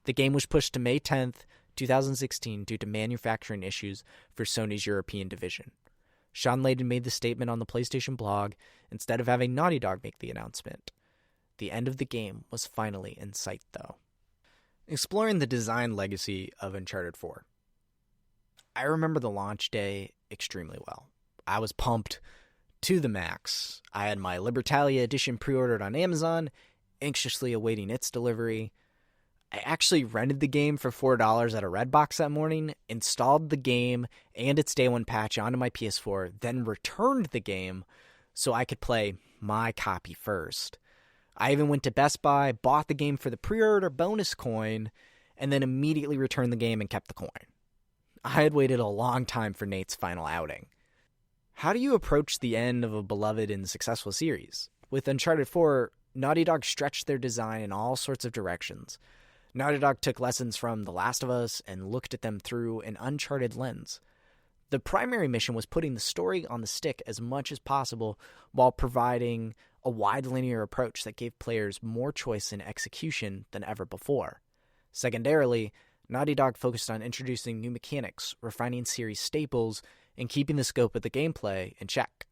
The game was pushed to May 10, 2016 due to manufacturing issues for Sony's European division. Sean Layden made the statement on the PlayStation blog instead of having Naughty Dog make the announcement. The end of the game was finally in sight, though. Exploring the design legacy of Uncharted 4. I remember the launch day extremely well. I was pumped to the max. I had my Libertalia edition pre-ordered on Amazon, anxiously awaiting its delivery. I actually rented the game for $4 at a Redbox that morning, installed the game and its day one patch onto my PS4, then returned the game so I could play my copy first. I even went to Best Buy, bought the game for the pre-order bonus coin, and then immediately returned the game and kept the coin. I had waited a long time for Nate's final outing. How do you approach the end of a beloved and successful series? With Uncharted 4, Naughty Dog stretched their design in all sorts of directions. Naughty Dog took lessons from The Last of Us and looked at them through an Uncharted lens. The primary mission was putting the story on the stick as much as possible while providing a wide linear approach that gave players more choice in execution than ever before. Secondarily, Naughty Dog focused on introducing new mechanics, refining series staples, and keeping the scope of the gameplay in check.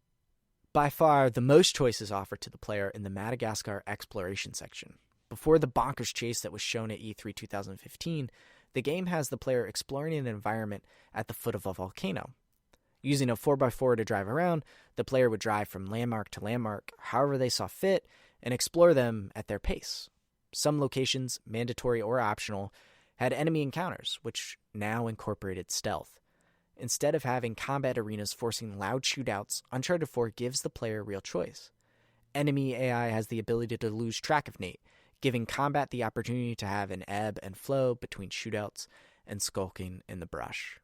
By far, the most choices offered to the player in the Madagascar exploration section. Before the bonkers chase that was shown at E3 2015, the game has the player exploring an environment at the foot of a volcano. Using a 4x4 to drive around, the player would drive from landmark to landmark however they saw fit and explore them at their pace. Some locations, mandatory or optional, had enemy encounters, which now incorporated stealth. Instead of having combat arenas forcing loud shootouts, Uncharted 4 gives the player real choice. Enemy AI has the ability to lose track of Nate, giving combat the opportunity to have an ebb and flow between shootouts and skulking in the brush.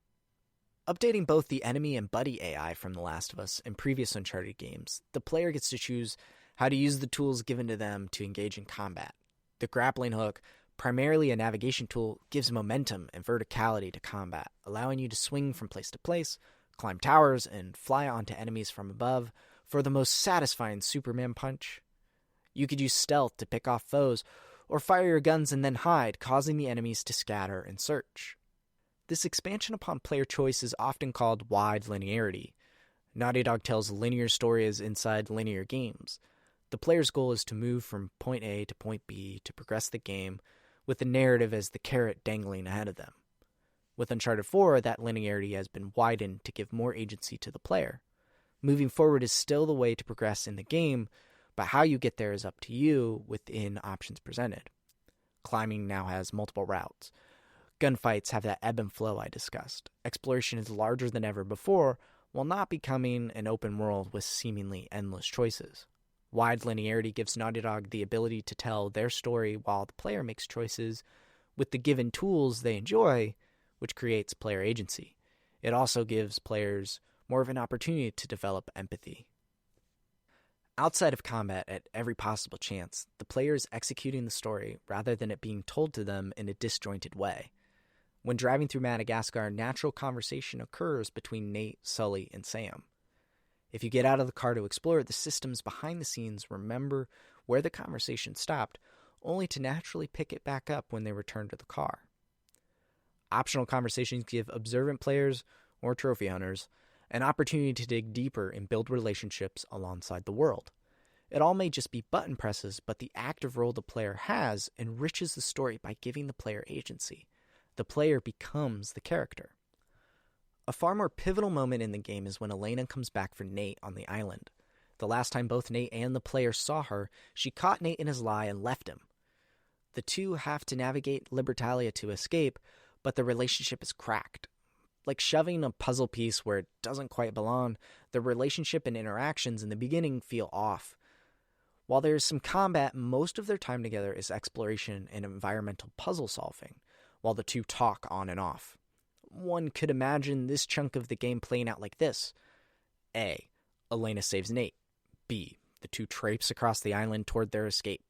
Updating both the enemy and buddy AI from The Last of Us and previous Uncharted games, the player gets to choose how to use the tools given to them to engage in combat. The grappling hook, primarily a navigation tool, gives momentum and verticality to combat, allowing you to swing from place to place, climb towers, and fly onto enemies from above for the most satisfying Superman punch. You could use stealth to pick off foes, or fire your guns and then hide, causing the enemies to scatter and search. This expansion upon player choice is often called wide linearity. Naughty Dog tells linear stories inside linear games. The player's goal is to move from point A to point B to progress the game, with the narrative as the carrot dangling ahead of them. With Uncharted 4, that linearity has been widened to give more agency to the player. Moving forward is still the way to progress in the game, but how you get there is up to you within options presented. Climbing now has multiple routes. Gunfights have that ebb and flow I discussed. Exploration is larger than ever before, while not becoming an open world with seemingly endless choices. Wide linearity gives Naughty Dog the ability to tell their story while the player makes choices with the given tools they enjoy, which creates player agency. It also gives players more of an opportunity to develop empathy. Outside of combat at every possible chance, the player is executing the story rather than it being told to them in a disjointed way. When driving through Madagascar, natural conversation occurs between Nate, Sully, and Sam. If you get out of the car to explore, the systems behind the scenes remember where the conversation stopped, only to naturally pick it back up when they return to the car. Optional conversations give observant players, or trophy hunters, an opportunity to dig deeper and build relationships alongside the world. It all may just be button presses, but the active role the player has enriches the story by giving the player agency. The player becomes the character. A far more pivotal moment in the game is when Elena comes back for Nate on the island. The last time both Nate and the player saw her, she caught Nate in his lie and left him. The two have to navigate Libertalia to escape, but the relationship is cracked. Like shoving a puzzle piece where it doesn't quite belong, the relationship and interactions in the beginning feel off. While there is some combat, most of their time together is exploration and environmental puzzle solving, while the two talk on and off. one could imagine this chunk of the game playing out like this. A. Elena saves Nate. B. The two traipse across the island toward their escape.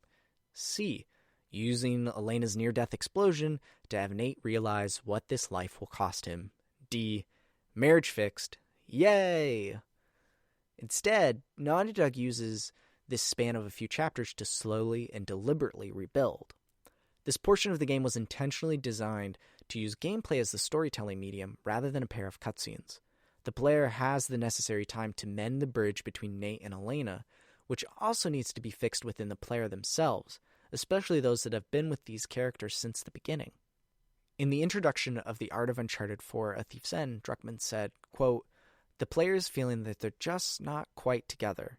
C. Using Elena's near-death explosion to have Nate realize what this life will cost him. D. Marriage fixed. Yay! Instead, Naughty Dog uses this span of a few chapters to slowly and deliberately rebuild. This portion of the game was intentionally designed to use gameplay as the storytelling medium rather than a pair of cutscenes. The player has the necessary time to mend the bridge between Nate and Elena, which also needs to be fixed within the player themselves, especially those that have been with these characters since the beginning. In the introduction of The Art of Uncharted 4: A Thief's End, Druckmann said, quote, "The player is feeling that they're just not quite together,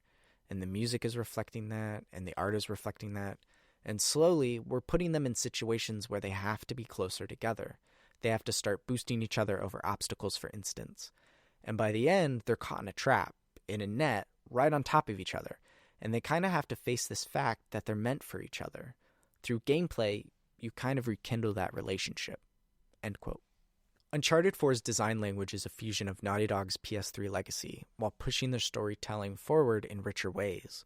and the music is reflecting that, and the art is reflecting that, and slowly we're putting them in situations where they have to be closer together. They have to start boosting each other over obstacles, for instance. And by the end, they're caught in a trap, in a net, right on top of each other, and they kind of have to face this fact that they're meant for each other. Through gameplay, you kind of rekindle that relationship." End quote. Uncharted 4's design language is a fusion of Naughty Dog's PS3 legacy, while pushing their storytelling forward in richer ways.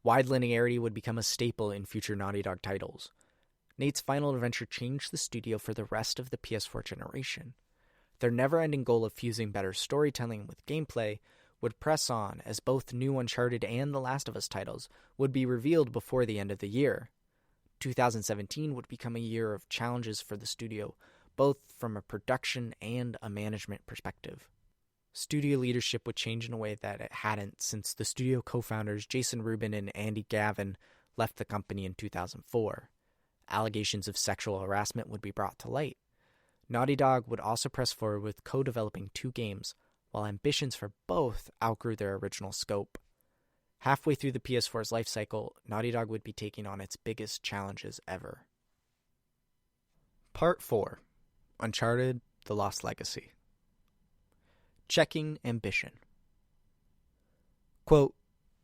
Wide linearity would become a staple in future Naughty Dog titles. Nate's final adventure changed the studio for the rest of the PS4 generation. Their never-ending goal of fusing better storytelling with gameplay would press on, as both new Uncharted and The Last of Us titles would be revealed before the end of the year. 2017 would become a year of challenges for the studio, both from a production and a management perspective. Studio leadership would change in a way that it hadn't since the studio co-founders Jason Rubin and Andy Gavin left the company in 2004. Allegations of sexual harassment would be brought to light. Naughty Dog would also press forward with co-developing 2 games, while ambitions for both outgrew their original scope. Halfway through the PS4's life cycle, Naughty Dog would be taking on its biggest challenges ever. Part 4. Uncharted: The Lost Legacy. Checking ambition. Quote,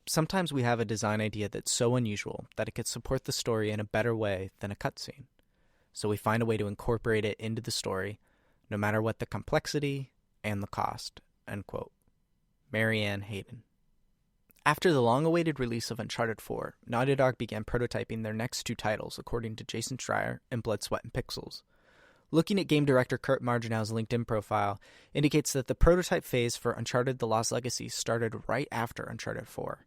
"Sometimes we have a design idea that's so unusual that it could support the story in a better way than a cutscene. So we find a way to incorporate it into the story, no matter what the complexity and the cost." End quote. Marianne Hayden. After the long-awaited release of Uncharted 4, Naughty Dog began prototyping their next 2 titles, according to Jason Schreier in Blood, Sweat, and Pixels. Looking at game director Kurt Marginow's LinkedIn profile indicates that the prototype phase for Uncharted: The Lost Legacy started right after Uncharted 4.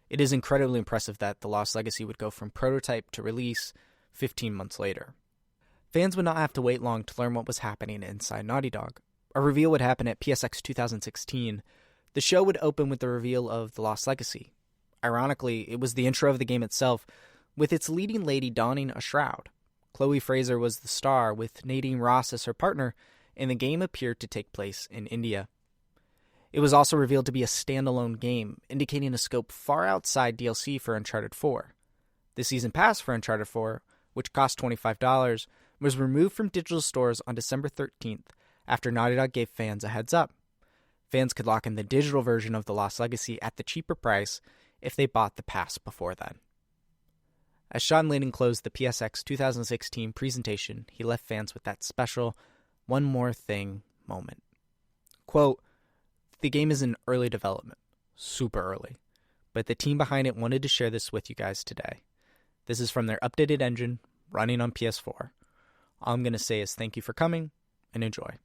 It is incredibly impressive that The Lost Legacy would go from prototype to release 15 months later. Fans would not have to wait long to learn what was happening inside Naughty Dog. A reveal would happen at PSX 2016. The show would open with the reveal of The Lost Legacy. Ironically, it was the intro of the game itself, with its leading lady donning a shroud. Chloe Fraser was the star, with Nadine Ross as her partner, and the game appeared to take place in India. It was also revealed to be a standalone game, indicating a scope far outside DLC for Uncharted 4. The Season Pass for Uncharted 4, which cost $25, was removed from digital stores on December 13th after Naughty Dog gave fans a heads up. Fans could lock in the digital version of The Lost Legacy at the cheaper price if they bought the pass before then. As Sean Layden closed the PSX 2016 presentation, he left fans with that special "one more thing" moment. Quote, "The game is in early development, super early, but the team behind it wanted to share this with you guys today. This is from their updated engine, running on PS4. All I'm going to say is thank you for coming, and enjoy."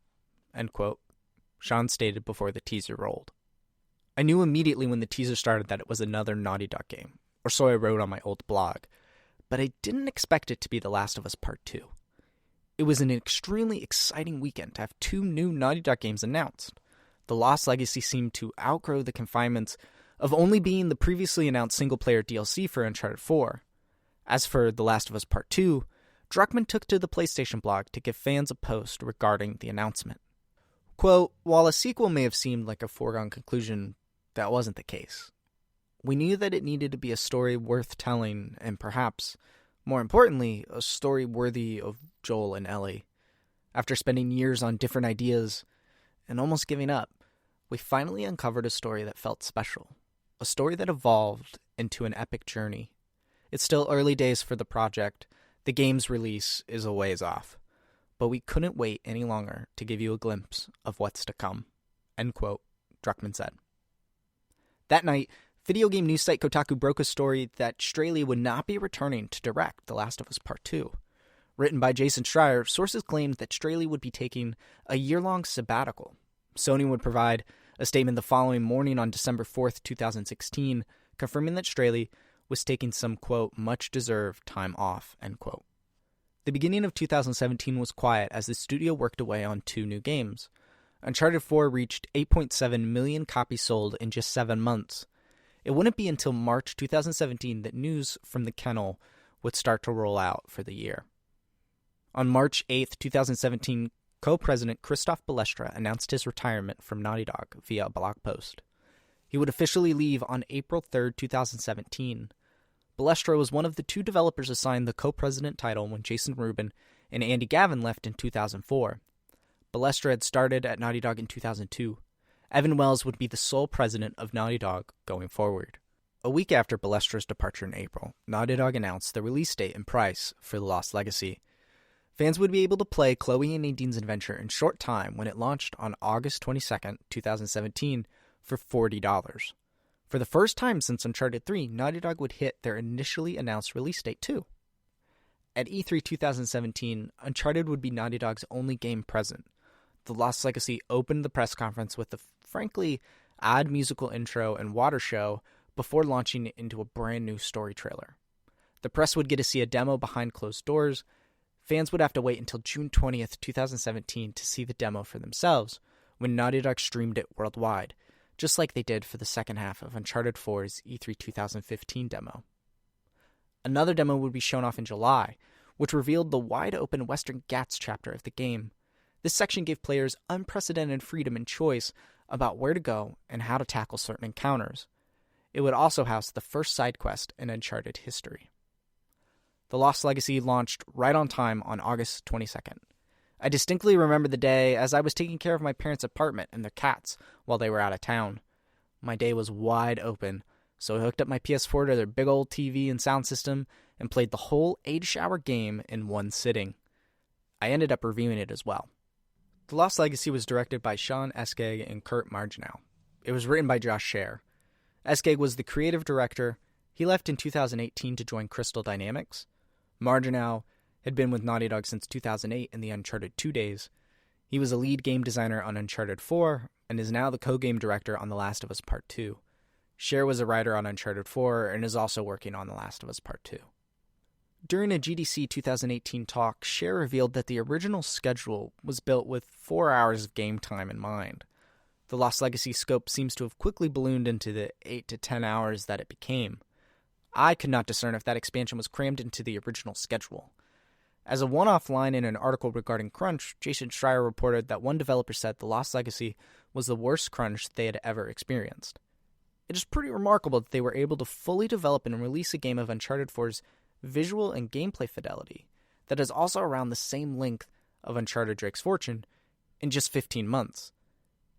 End quote. Sean stated before the teaser rolled. I knew immediately when the teaser started that it was another Naughty Dog game, or so I wrote on my old blog, but I didn't expect it to be The Last of Us Part 2. It was an extremely exciting weekend to have 2 new Naughty Dog games announced. The Lost Legacy seemed to outgrow the confinements of only being the previously announced single-player DLC for Uncharted 4. As for The Last of Us Part 2, Druckmann took to the PlayStation blog to give fans a post regarding the announcement. Quote, "While a sequel may have seemed like a foregone conclusion, that wasn't the case. We knew that it needed to be a story worth telling, and perhaps, more importantly, a story worthy of Joel and Ellie. After spending years on different ideas and almost giving up, we finally uncovered a story that felt special, a story that evolved into an epic journey. It's still early days for the project. The game's release is a ways off. but we couldn't wait any longer to give you a glimpse of what's to come," end quote, Druckmann said. That night, video game news site Kotaku broke a story that Straley would not be returning to direct The Last of Us Part 2. Written by Jason Schreier, sources claimed that Straley would be taking a year-long sabbatical. Sony would provide a statement the following morning on December 4th, 2016, confirming that Straley was taking some, quote, much-deserved time off, end quote. The beginning of 2017 was quiet as the studio worked away on 2 new games. Uncharted 4 reached 8.7 million copies sold in just 7 months. It wouldn't be until March 2017 that news from the kennel would start to roll out for the year. On March 8th, 2017, co-president Christoph Balestra announced his retirement from Naughty Dog via a blog post. He would officially leave on April 3rd, 2017. Balestra was one of the 2 developers assigned the co-president title when Jason Rubin and Andy Gavin left in 2004. Balestra had started at Naughty Dog in 2002. Evan Wells would be the sole president of Naughty Dog going forward. A week after Balestra's departure in April, Naughty Dog announced the release date and price for The Lost Legacy. Fans would be able to play Chloe and Nadine's adventure in short time when it launched on August 22nd, 2017 for $40. For the first time since Uncharted 3, Naughty Dog would hit their initially announced release date too. At E3 2017, Uncharted would be Naughty Dog's only game present. The Lost Legacy opened the press conference with a frankly odd musical intro and water show before launching into a brand new story trailer. The press would get to see a demo behind closed doors. Fans would have to wait until June 20th, 2017 to see the demo for themselves when Naughty Dog streamed it worldwide, just like they did for the second half of Uncharted 4's E3 2015 demo. Another demo would be shown off in July, which revealed the wide-open Western Ghats chapter of the game. This section gave players unprecedented freedom and choice about where to go and how to tackle certain encounters. It would also house the first side quest in Uncharted history. The Lost Legacy launched right on time on August 22nd. I distinctly remember the day as I was taking care of my parents' apartment and their cats while they were out of town. My day was wide open, so I hooked up my PS4 to their big old TV and sound system and played the whole 8-hour game in one sitting. I ended up reviewing it as well. The Lost Legacy was directed by Sean Eskeg and Kurt Margenow. It was written by Josh Scher. Eskeg was the creative director. He left in 2018 to join Crystal Dynamics. Margenow had been with Naughty Dog since 2008 in the Uncharted 2 days. He was a lead game designer on Uncharted 4 and is now the co-game director on The Last of Us Part 2. Scher was a writer on Uncharted 4 and is also working on The Last of Us Part 2. During a GDC 2018 talk, Scher revealed that the original schedule was built with 4 hours of game time in mind. The Lost Legacy scope seems to have quickly ballooned into the 8 to 10 hours that it became. I could not discern if that expansion was crammed into the original schedule. As a one-off line in an article regarding crunch, Jason Schreier reported that one developer said The Lost Legacy was the worst crunch they had ever experienced. It is pretty remarkable that they were able to fully develop and release a game of Uncharted 4's visual and gameplay fidelity that is also around the same length of Uncharted Drake's Fortune in just 15 months.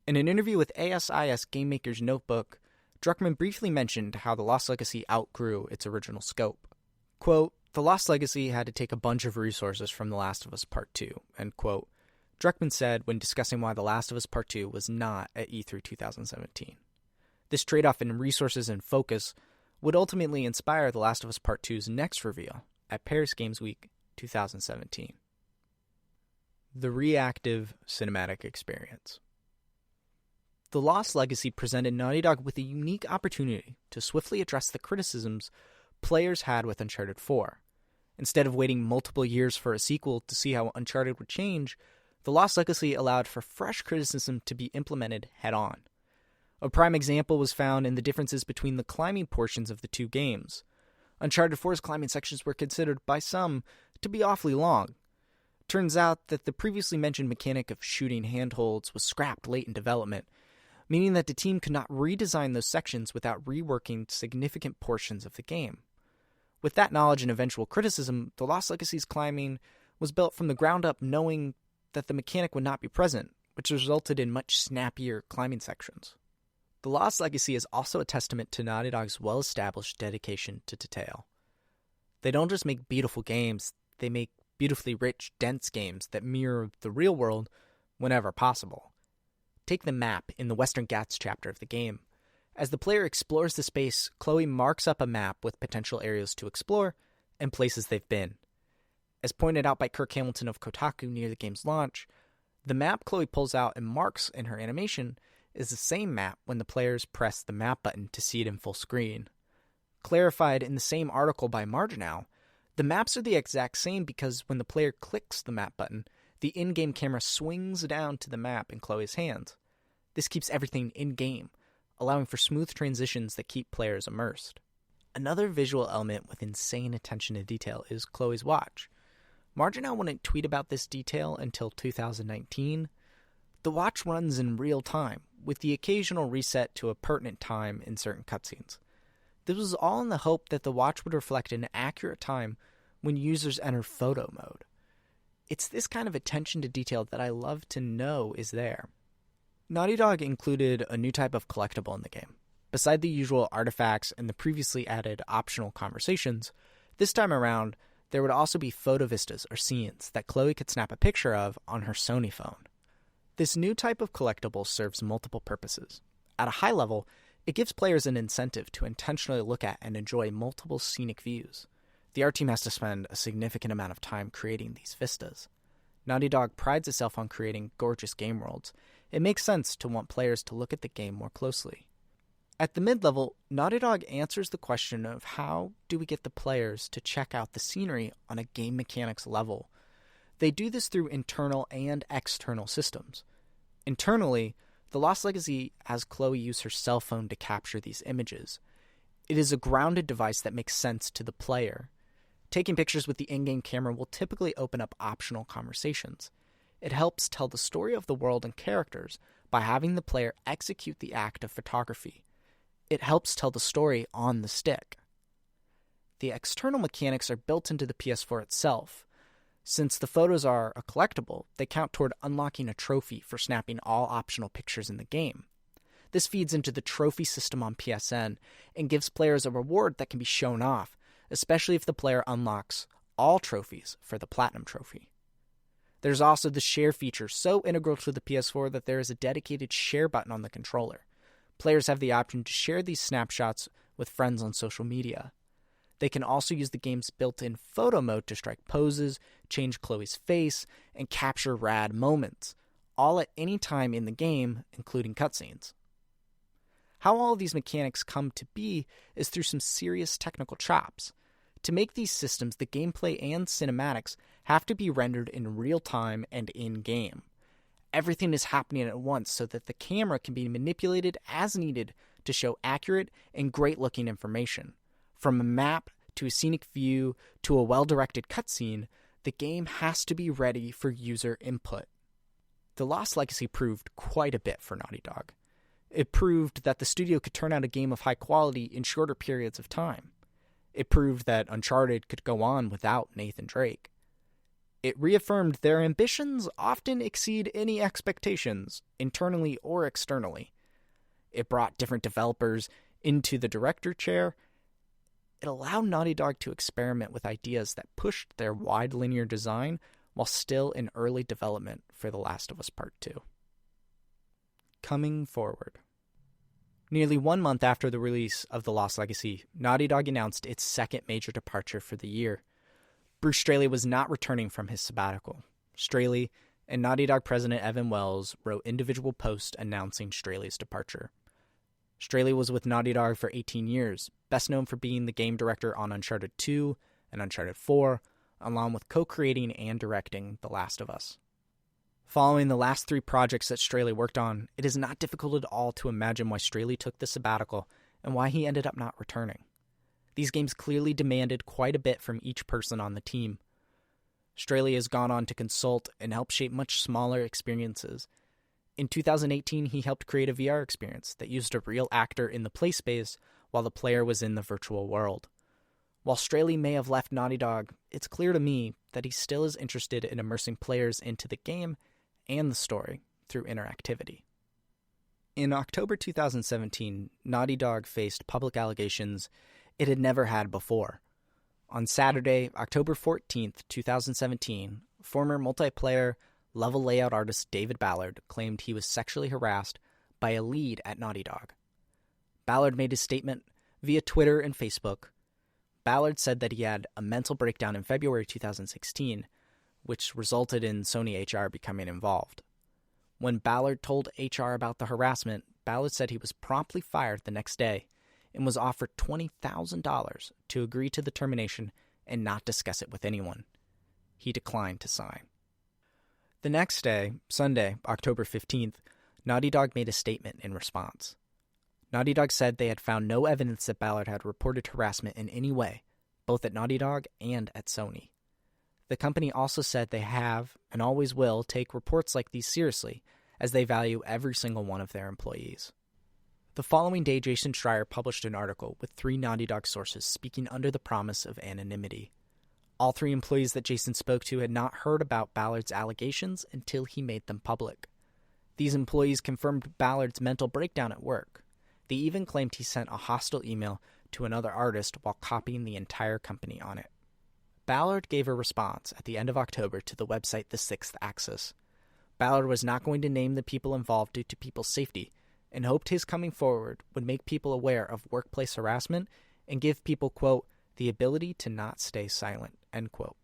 In an interview with ASIS Game Maker's Notebook, Druckmann briefly mentioned how The Lost Legacy outgrew its original scope. Quote, "The Lost Legacy had to take a bunch of resources from The Last of Us Part 2, end quote, Druckmann said when discussing why The Last of Us Part 2 was not at E3 2017. This trade-off in resources and focus would ultimately inspire The Last of Us Part 2's next reveal at Paris Games Week 2017. The reactive cinematic experience. The Lost Legacy presented Naughty Dog with a unique opportunity to swiftly address the criticisms players had with Uncharted 4. Instead of waiting multiple years for a sequel to see how Uncharted would change, The Lost Legacy allowed for fresh criticism to be implemented head-on. A prime example was found in the differences between the climbing portions of the two games. Uncharted 4's climbing sections were considered by some to be awfully long. Turns out that the previously mentioned mechanic of shooting handholds was scrapped late in development, meaning that the team could not redesign those sections without reworking significant portions of the game. With that knowledge and eventual criticism, The Lost Legacy's climbing was built from the ground up knowing that the mechanic would not be present, which resulted in much snappier climbing sections. The Lost Legacy is also a testament to Naughty Dog's well-established dedication to detail. They don't just make beautiful games, they make beautifully rich, dense games that mirror the real world whenever possible. Take the map in the Western Ghats chapter of the game. As the player explores the space, Chloe marks up a map with potential areas to explore and places they've been. As pointed out by Kirk Hamilton of Kotaku near the game's launch, the map Chloe pulls out and marks in her animation is the same map when the players press the map button to see it in full screen. Clarified in the same article by Marginal, the maps are the exact same because when the player clicks the map button, the in-game camera swings down to the map in Chloe's hands. This keeps everything in-game, allowing for smooth transitions that keep players immersed. Another visual element with insane attention to detail is Chloe's watch. Marginal wouldn't tweet about this detail until 2019. The watch runs in real time, with the occasional reset to a pertinent time in certain cutscenes. This was all in the hope that the watch would reflect an accurate time when users enter photo mode. It's this kind of attention to detail that I love to know is there. Naughty Dog included a new type of collectible in the game. Beside the usual artifacts and the previously added optional conversations, this time around, there would also be photo vistas or scenes that Chloe could snap a picture of on her Sony phone. This new type of collectible serves multiple purposes. At a high level, it gives players an incentive to intentionally look at and enjoy multiple scenic views. The art team has to spend a significant amount of time creating these vistas. Naughty Dog prides itself on creating gorgeous game worlds. It makes sense to want players to look at the game more closely. At the mid-level, Naughty Dog answers the question of how do we get the players to check out the scenery on a game mechanics level. They do this through internal and external systems. Internally, The Lost Legacy has Chloe use her cell phone to capture these images. It is a grounded device that makes sense to the player. Taking pictures with the in-game camera will typically open up optional conversations. It helps tell the story of the world and characters by having the player execute the act of photography. It helps tell the story on the stick. The external mechanics are built into the PS4 itself. Since the photos are a collectible, they count toward unlocking a trophy for snapping all optional pictures in the game. This feeds into the trophy system on PSN and gives players a reward that can be shown off, especially if the player unlocks all trophies for the Platinum Trophy. There's also the share feature, so integral to the PS4 that there is a dedicated share button on the controller. Players have the option to share these snapshots with friends on social media. They can also use the game's built-in photo mode to strike poses, change Chloe's face, and capture rad moments, all at any time in the game, including cutscenes. How all of these mechanics come to be is through some serious technical chops. To make these systems, the gameplay and cinematics have to be rendered in real time and in-game. Everything is happening at once so that the camera can be manipulated as needed to show accurate and great-looking information. From a map to a scenic view to a well-directed cutscene, the game has to be ready for user input. The Lost Legacy proved quite a bit for Naughty Dog. It proved that the studio could turn out a game of high quality in shorter periods of time. It proved that Uncharted could go on without Nathan Drake. It reaffirmed their ambitions often exceed any expectations, internally or externally. It brought different developers into the director chair. It allowed Naughty Dog to experiment with ideas that pushed their wide linear design while still in early development for The Last of Us Part 2. Coming forward. Nearly 1 month after the release of The Lost Legacy, Naughty Dog announced its second major departure for the year. Bruce Straley was not returning from his sabbatical. Straley and Naughty Dog president Evan Wells wrote individual posts announcing Straley's departure. Straley was with Naughty Dog for 18 years, best known for being the game director on Uncharted 2 and Uncharted 4, along with co-creating and directing The Last of Us. Following the last 3 projects that Straley worked on, it is not difficult at all to imagine why Straley took the sabbatical and why he ended up not returning. These games clearly demanded quite a bit from each person on the team. Straley has gone on to consult and help shape much smaller experiences. In 2018, he helped create a VR experience that used a real actor in the play space while the player was in the virtual world. While Straley may have left Naughty Dog, it's clear to me that he still is interested in immersing players into the game and the story through interactivity. In October 2017, Naughty Dog faced public allegations it had never had before. On Saturday, October 14th, 2017, former multiplayer level layout artist David Ballard claimed he was sexually harassed by a lead at Naughty Dog. Ballard made his statement via Twitter and Facebook. Ballard said that he had a mental breakdown in February 2016, which resulted in Sony HR becoming involved. When Ballard told HR about the harassment, Ballard said he was promptly fired the next day and was offered $20,000 to agree to the termination and not discuss it with anyone. He declined to sign. The next day, Sunday, October 15th, Naughty Dog made a statement in response. Naughty Dog said they had found no evidence that Ballard had reported harassment in any way, both at Naughty Dog and at Sony. The company also said they have, and always will, take reports like these seriously, as they value every single one of their employees. The following day, Jason Schreier published an article with 3 Naughty Dog sources speaking under the promise of anonymity. All 3 employees that Jason spoke to had not heard about Ballard's allegations until he made them public. These employees confirmed Ballard's mental breakdown at work. They even claimed he sent a hostile email to another artist while copying the entire company on it. Ballard gave a response at the end of October to the website The Sixth Axis. Ballard was not going to name the people involved due to people's safety, and hoped his coming forward would make people aware of workplace harassment and give people, quote, the ability to not stay silent, end quote.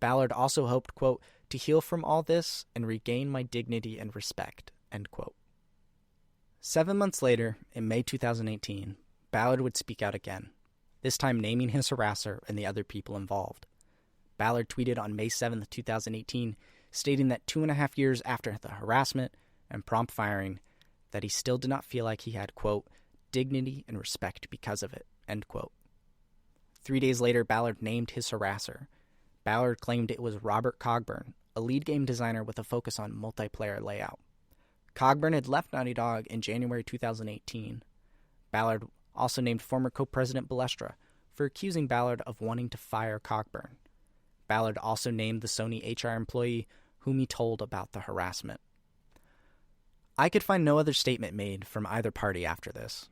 Ballard also hoped, quote, to heal from all this and regain my dignity and respect, end quote. 7 months later, in May 2018, Ballard would speak out again, this time naming his harasser and the other people involved. Ballard tweeted on May 7, 2018, stating that 2.5 years after the harassment and prompt firing, that he still did not feel like he had, quote, dignity and respect because of it, end quote. 3 days later, Ballard named his harasser. Ballard claimed it was Robert Cogburn, a lead game designer with a focus on multiplayer layout. Cogburn had left Naughty Dog in January 2018. Ballard also named former co-president Balestra for accusing Ballard of wanting to fire Cogburn. Ballard also named the Sony HR employee whom he told about the harassment. I could find no other statement made from either party after this.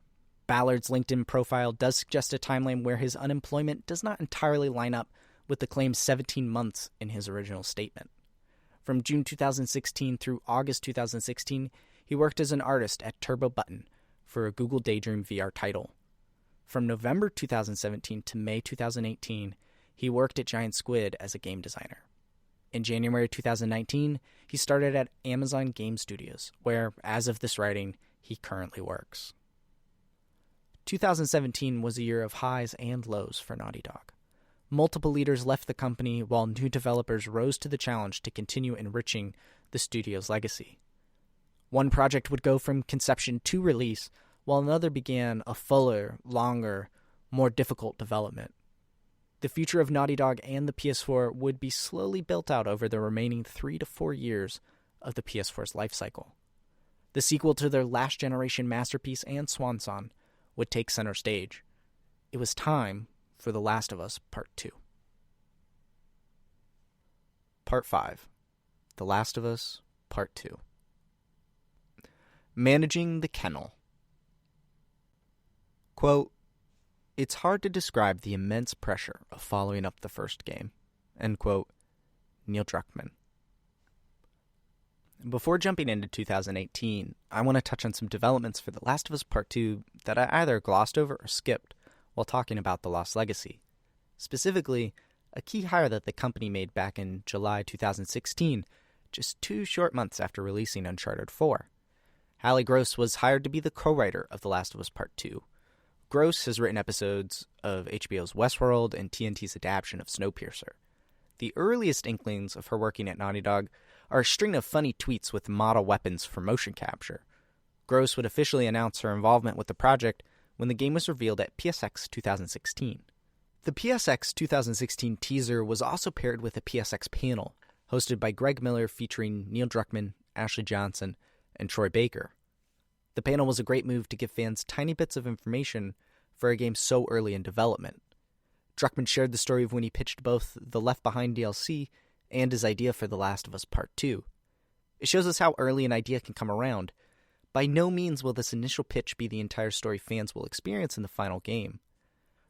Ballard's LinkedIn profile does suggest a timeline where his unemployment does not entirely line up with the claimed 17 months in his original statement. From June 2016 through August 2016, he worked as an artist at Turbo Button for a Google Daydream VR title. From November 2017 to May 2018, he worked at Giant Squid as a game designer. In January 2019, he started at Amazon Game Studios, where, as of this writing, he currently works. 2017 was a year of highs and lows for Naughty Dog. Multiple leaders left the company while new developers rose to the challenge to continue enriching the studio's legacy. One project would go from conception to release, while another began a fuller, longer, more difficult development. The future of Naughty Dog and the PS4 would be slowly built out over the remaining 3 to 4 years of the PS4's life cycle. The sequel to their last-generation masterpiece and swan song would take center stage. It was time for The Last of Us Part 2. Part 5. The Last of Us Part 2. Managing the Kennel. Quote, it's hard to describe the immense pressure of following up the first game. End quote. Neil Druckmann. Before jumping into 2018, I want to touch on some developments for The Last of Us Part 2 that I either glossed over or skipped while talking about The Lost Legacy. Specifically, a key hire that the company made back in July 2016, just 2 short months after releasing Uncharted 4. Hallie Gross was hired to be the co-writer of The Last of Us Part 2. Gross has written episodes of HBO's Westworld and TNT's adaptation of Snowpiercer. The earliest inklings of her working at Naughty Dog are a string of funny tweets with model weapons for motion capture. Gross would officially announce her involvement with the project when the game was revealed at PSX 2016. The PSX 2016 teaser was also paired with a PSX panel, hosted by Greg Miller featuring Neil Druckmann, Ashley Johnson, and Troy Baker. The panel was a great move to give fans tiny bits of information for a game so early in development. Druckmann shared the story of when he pitched both the Left Behind DLC and his idea for The Last of Us Part 2. It shows us how early an idea can come around. By no means will this initial pitch be the entire story fans will experience in the final game.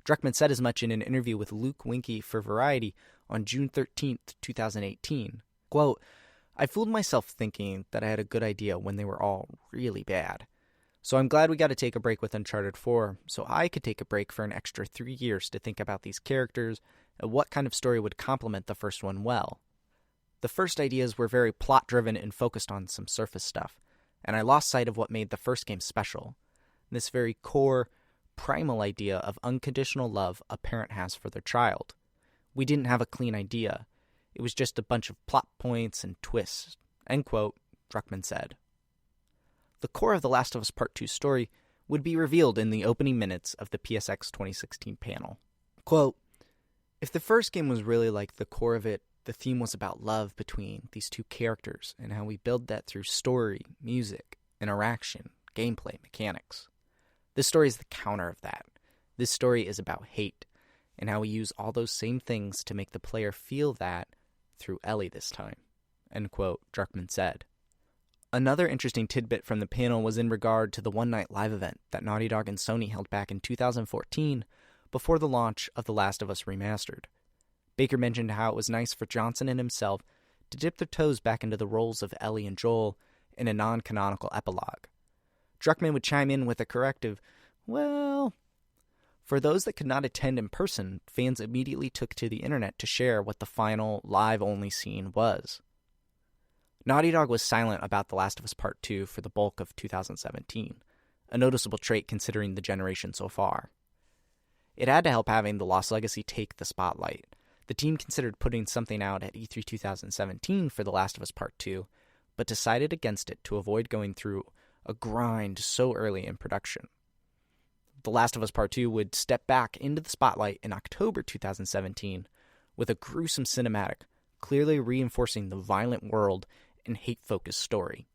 Druckmann said as much in an interview with Luke Winkie for Variety on June 13th, 2018. Quote, "I fooled myself thinking that I had a good idea when they were all really bad. So I'm glad we got to take a break with Uncharted 4, so I could take a break for an extra 3 years to think about these characters and what kind of story would complement the first one well. The first ideas were very plot-driven and focused on some surface stuff, and I lost sight of what made the first game special. This very core, primal idea of unconditional love a parent has for their child. We didn't have a clean idea. It was just a bunch of plot points and twists," end quote, Druckmann said. The core of The Last of Us Part 2 story would be revealed in the opening minutes of the PSX 2016 panel. Quote, "If the first game was really like the core of it, the theme was about love between these two characters and how we build that through story, music, interaction, gameplay, mechanics. This story is the counter of that. This story is about hate, and how we use all those same things to make the player feel that through Ellie this time," end quote, Druckmann said. Another interesting tidbit from the panel was in regard to the one-night live event that Naughty Dog and Sony held back in 2014 before the launch of The Last of Us Remastered. Baker mentioned how it was nice for Johnson and himself to dip their toes back into the roles of Ellie and Joel in a non-canonical epilogue. Druckmann would chime in with a corrective, "Well..." For those that could not attend in person, fans immediately took to the internet to share what the final, live-only scene was. Naughty Dog was silent about The Last of Us Part 2 for the bulk of 2017, a noticeable trait considering the generation so far. It had to help having The Lost Legacy take the spotlight. The team considered putting something out at E3 2017 for The Last of Us Part 2, but decided against it to avoid going through a grind so early in production. The Last of Us Part 2 would step back into the spotlight in October 2017 with a gruesome cinematic, clearly reinforcing the violent world and hate-focused story.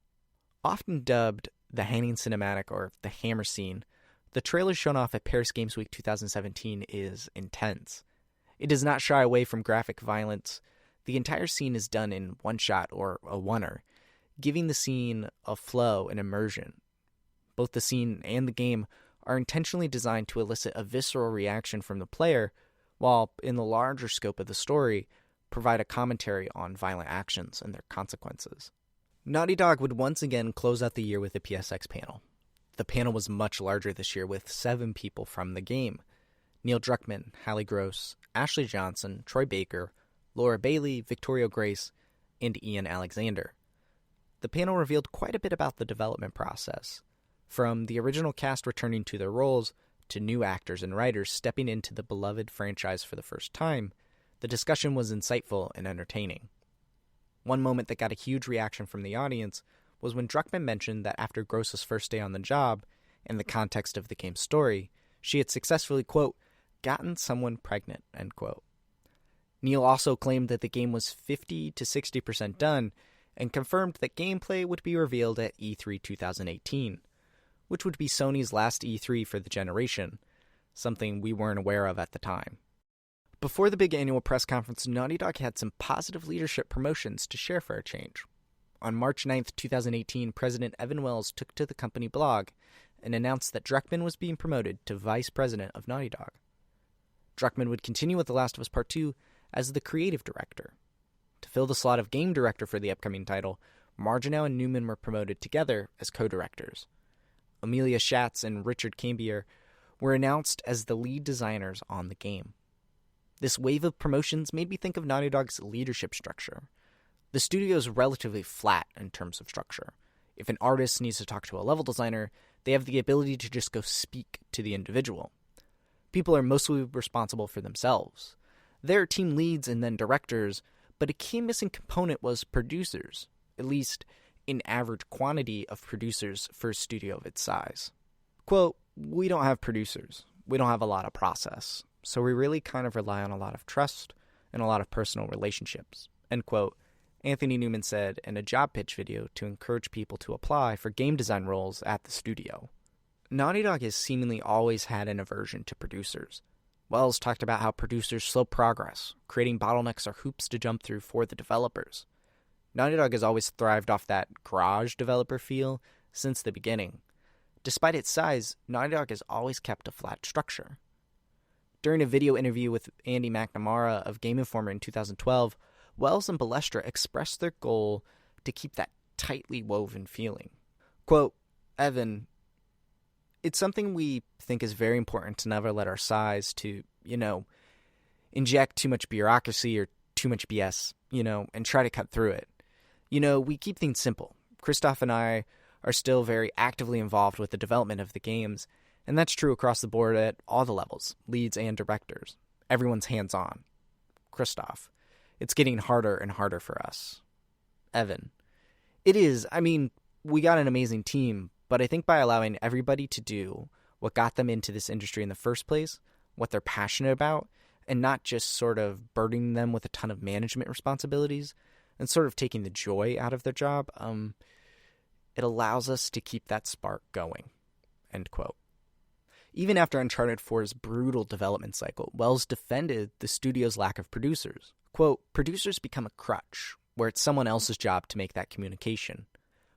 Often dubbed the Hanging Cinematic or the Hammer Scene, the trailer shown off at Paris Games Week 2017 is intense. It does not shy away from graphic violence. The entire scene is done in one shot or a oneer, giving the scene a flow and immersion. Both the scene and the game are intentionally designed to elicit a visceral reaction from the player, while, in the larger scope of the story, provide a commentary on violent actions and their consequences. Naughty Dog would once again close out the year with a PSX panel. The panel was much larger this year, with 7 people from the game: Neil Druckmann, Hallie Gross, Ashley Johnson, Troy Baker, Laura Bailey, Victoria Grace, and Ian Alexander. The panel revealed quite a bit about the development process, from the original cast returning to their roles to new actors and writers stepping into the beloved franchise for the first time. The discussion was insightful and entertaining. One moment that got a huge reaction from the audience was when Druckmann mentioned that after Gross's first day on the job, in the context of the game's story, she had successfully, quote, "gotten someone pregnant," end quote. Neil also claimed that the game was 50 to 60% done and confirmed that gameplay would be revealed at E3 2018, which would be Sony's last E3 for the generation, something we weren't aware of at the time. Before the big annual press conference, Naughty Dog had some positive leadership promotions to share for a change. On March 9th, 2018, President Evan Wells took to the company blog and announced that Druckmann was being promoted to Vice President of Naughty Dog. Druckmann would continue with The Last of Us Part 2 as the creative director. To fill the slot of game director for the upcoming title, Marginau and Newman were promoted together as co-directors. Amelia Schatz and Richard Cambier were announced as the lead designers on the game. This wave of promotions made me think of Naughty Dog's leadership structure. The studio is relatively flat in terms of structure. If an artist needs to talk to a level designer, they have the ability to just go speak to the individual. People are mostly responsible for themselves. There are team leads and then directors, but a key missing component was producers, at least an average quantity of producers for a studio of its size. Quote, "We don't have producers. We don't have a lot of process. So we really kind of rely on a lot of trust and a lot of personal relationships," end quote, Anthony Newman said in a job pitch video to encourage people to apply for game design roles at the studio. Naughty Dog has seemingly always had an aversion to producers. Wells talked about how producers slow progress, creating bottlenecks or hoops to jump through for the developers. Naughty Dog has always thrived off that garage developer feel since the beginning. Despite its size, Naughty Dog has always kept a flat structure. During a video interview with Andy McNamara of Game Informer in 2012, Wells and Balestra expressed their goal to keep that tightly woven feeling. Quote, Evan, it's something we think is very important to never let our size to, inject too much bureaucracy or too much BS, and try to cut through it. We keep things simple. Christoph and I are still very actively involved with the development of the games, and that's true across the board at all the levels, leads and directors. Everyone's hands-on. Christoph, it's getting harder and harder for us. Evan, it is. We got an amazing team, but I think by allowing everybody to do what got them into this industry in the first place, what they're passionate about, and not just sort of burdening them with a ton of management responsibilities and sort of taking the joy out of their job, it allows us to keep that spark going. End quote. Even after Uncharted 4's brutal development cycle, Wells defended the studio's lack of producers. Quote, producers become a crutch, where it's someone else's job to make that communication.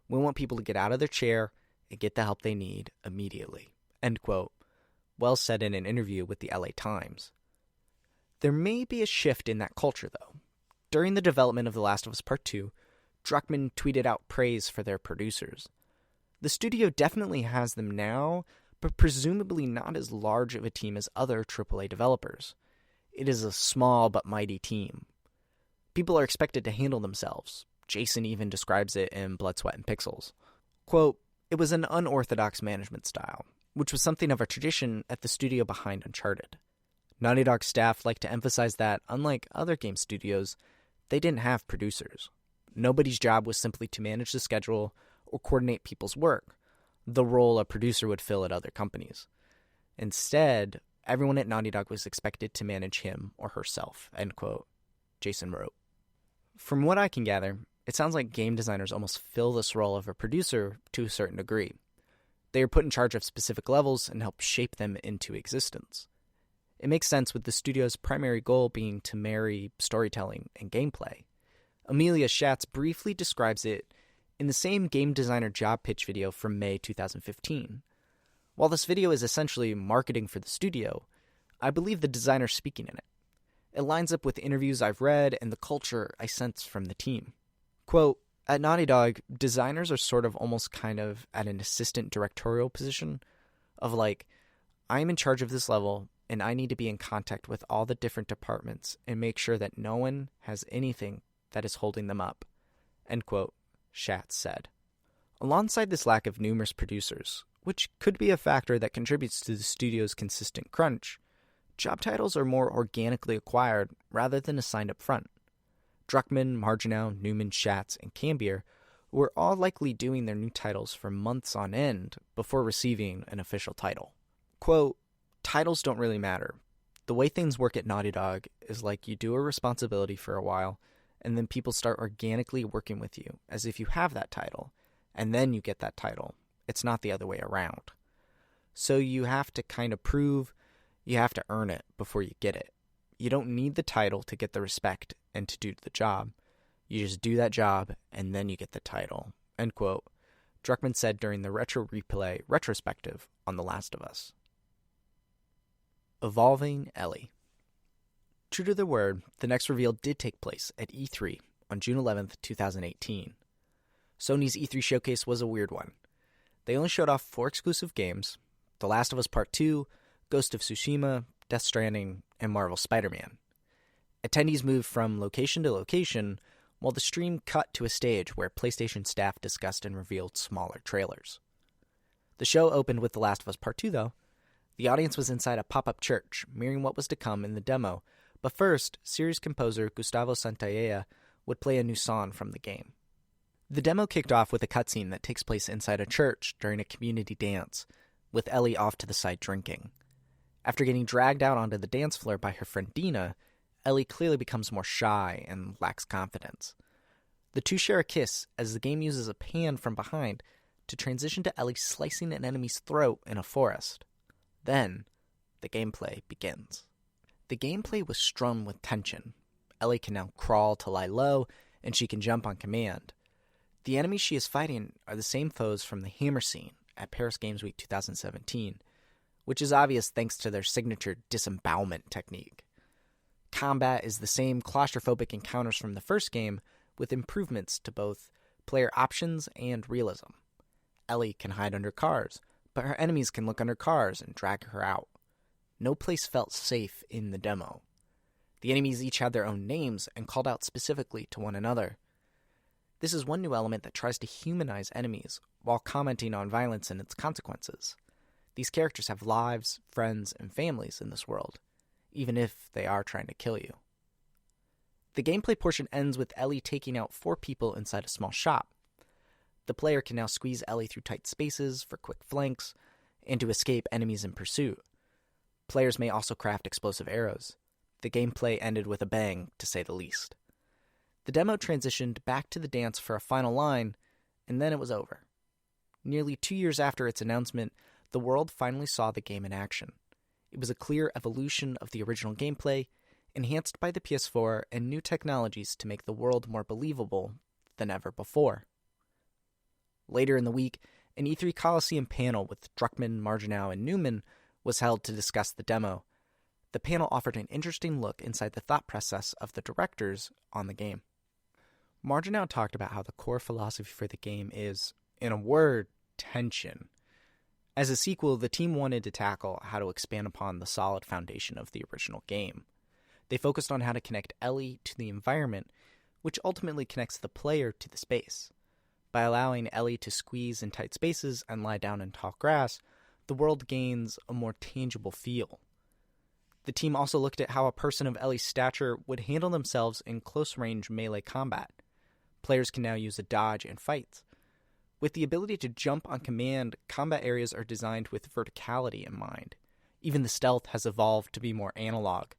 We want people to get out of their chair and get the help they need immediately. End quote. Wells said in an interview with the LA Times. There may be a shift in that culture, though. During the development of The Last of Us Part 2, Druckmann tweeted out praise for their producers. The studio definitely has them now, but presumably not as large of a team as other AAA developers. It is a small but mighty team. People are expected to handle themselves. Jason even describes it in Blood, Sweat, and Pixels. Quote, it was an unorthodox management style, which was something of a tradition at the studio behind Uncharted. Naughty Dog staff like to emphasize that, unlike other game studios, they didn't have producers. Nobody's job was simply to manage the schedule or coordinate people's work, the role a producer would fill at other companies. Instead, everyone at Naughty Dog was expected to manage him or herself, end quote, Jason wrote. From what I can gather, it sounds like game designers almost fill this role of a producer to a certain degree. They are put in charge of specific levels and help shape them into existence. It makes sense with the studio's primary goal being to marry storytelling and gameplay. Amelia Schatz briefly describes it in the same game designer job pitch video from May 2015. While this video is essentially marketing for the studio, I believe the designer's speaking in it. It lines up with interviews I've read and the culture I sense from the team. Quote, at Naughty Dog, designers are sort of almost kind of at an assistant directorial position of like, I'm in charge of this level and I need to be in contact with all the different departments and make sure that no one has anything that is holding them up, end quote, Schatz said. Alongside this lack of numerous producers, which could be a factor that contributes to the studio's consistent crunch, job titles are more organically acquired rather than assigned up front. Druckmann, Marginau, Newman, Schatz, and Cambier were all likely doing their new titles for months on end before receiving an official title. Quote, titles don't really matter. The way things work at Naughty Dog is like you do a responsibility for a while, and then people start organically working with you as if you have that title, and then you get that title. It's not the other way around. So you have to kind of prove, you have to earn it before you get it. You don't need the title to get the respect and to do the job. You just do that job, and then you get the title, end quote, Druckmann said during the Retro Replay retrospective on The Last of Us. Evolving Ellie. True to their word, the next reveal did take place at E3 on June 11th, 2018. Sony's E3 showcase was a weird one. They only showed off 4 exclusive games, The Last of Us Part 2, Ghost of Tsushima, Death Stranding, and Marvel's Spider-Man. Attendees moved from location to location, while the stream cut to a stage where PlayStation staff discussed and revealed smaller trailers. The show opened with The Last of Us Part 2, though. The audience was inside a pop-up church, mirroring what was to come in the demo, but first, series composer Gustavo Santaella would play a new song from the game. The demo kicked off with a cutscene that takes place inside a church during a community dance, with Ellie off to the side drinking. After getting dragged out onto the dance floor by her friend Dina, Ellie clearly becomes more shy and lacks confidence. The two share a kiss as the game uses a pan from behind to transition to Ellie slicing an enemy's throat in a forest. Then, the gameplay begins. The gameplay was strung with tension. Ellie can now crawl to lie low, and she can jump on command. The enemies she is fighting are the same foes from the Hammer scene at Paris Games Week 2017, which is obvious thanks to their signature disembowelment technique. Combat is the same claustrophobic encounters from the first game, with improvements to both player options and realism. Ellie can hide under cars, but her enemies can look under cars and drag her out. No place felt safe in the demo. The enemies each had their own names and called out specifically to one another. This is one new element that tries to humanize enemies while commenting on violence and its consequences. These characters have lives, friends, and families in this world, even if they are trying to kill you. The gameplay portion ends with Ellie taking out 4 people inside a small shop. The player can now squeeze Ellie through tight spaces for quick flanks and to escape enemies in pursuit. Players may also craft explosive arrows. The gameplay ended with a bang, to say the least. The demo transitioned back to the dance for a final line, and then it was over. Nearly 2 years after its announcement, the world finally saw the game in action. It was a clear evolution of the original gameplay, enhanced by the PS4 and new technologies to make the world more believable than ever before. Later in the week, an E3 Coliseum panel with Druckmann, Marginau, and Newman was held to discuss the demo. The panel offered an interesting look inside the thought process of the directors on the game. Marginau talked about how the core philosophy for the game is, in a word, tension. As a sequel, the team wanted to tackle how to expand upon the solid foundation of the original game. They focused on how to connect Ellie to the environment, which ultimately connects the player to the space. By allowing Ellie to squeeze in tight spaces and lie down in tall grass, the world gains a more tangible feel. The team also looked at how a person of Ellie's stature would handle themselves in close-range melee combat. Players can now use a dodge in fights. With the ability to jump on command, combat areas are designed with verticality in mind. Even the stealth has evolved to be more analog.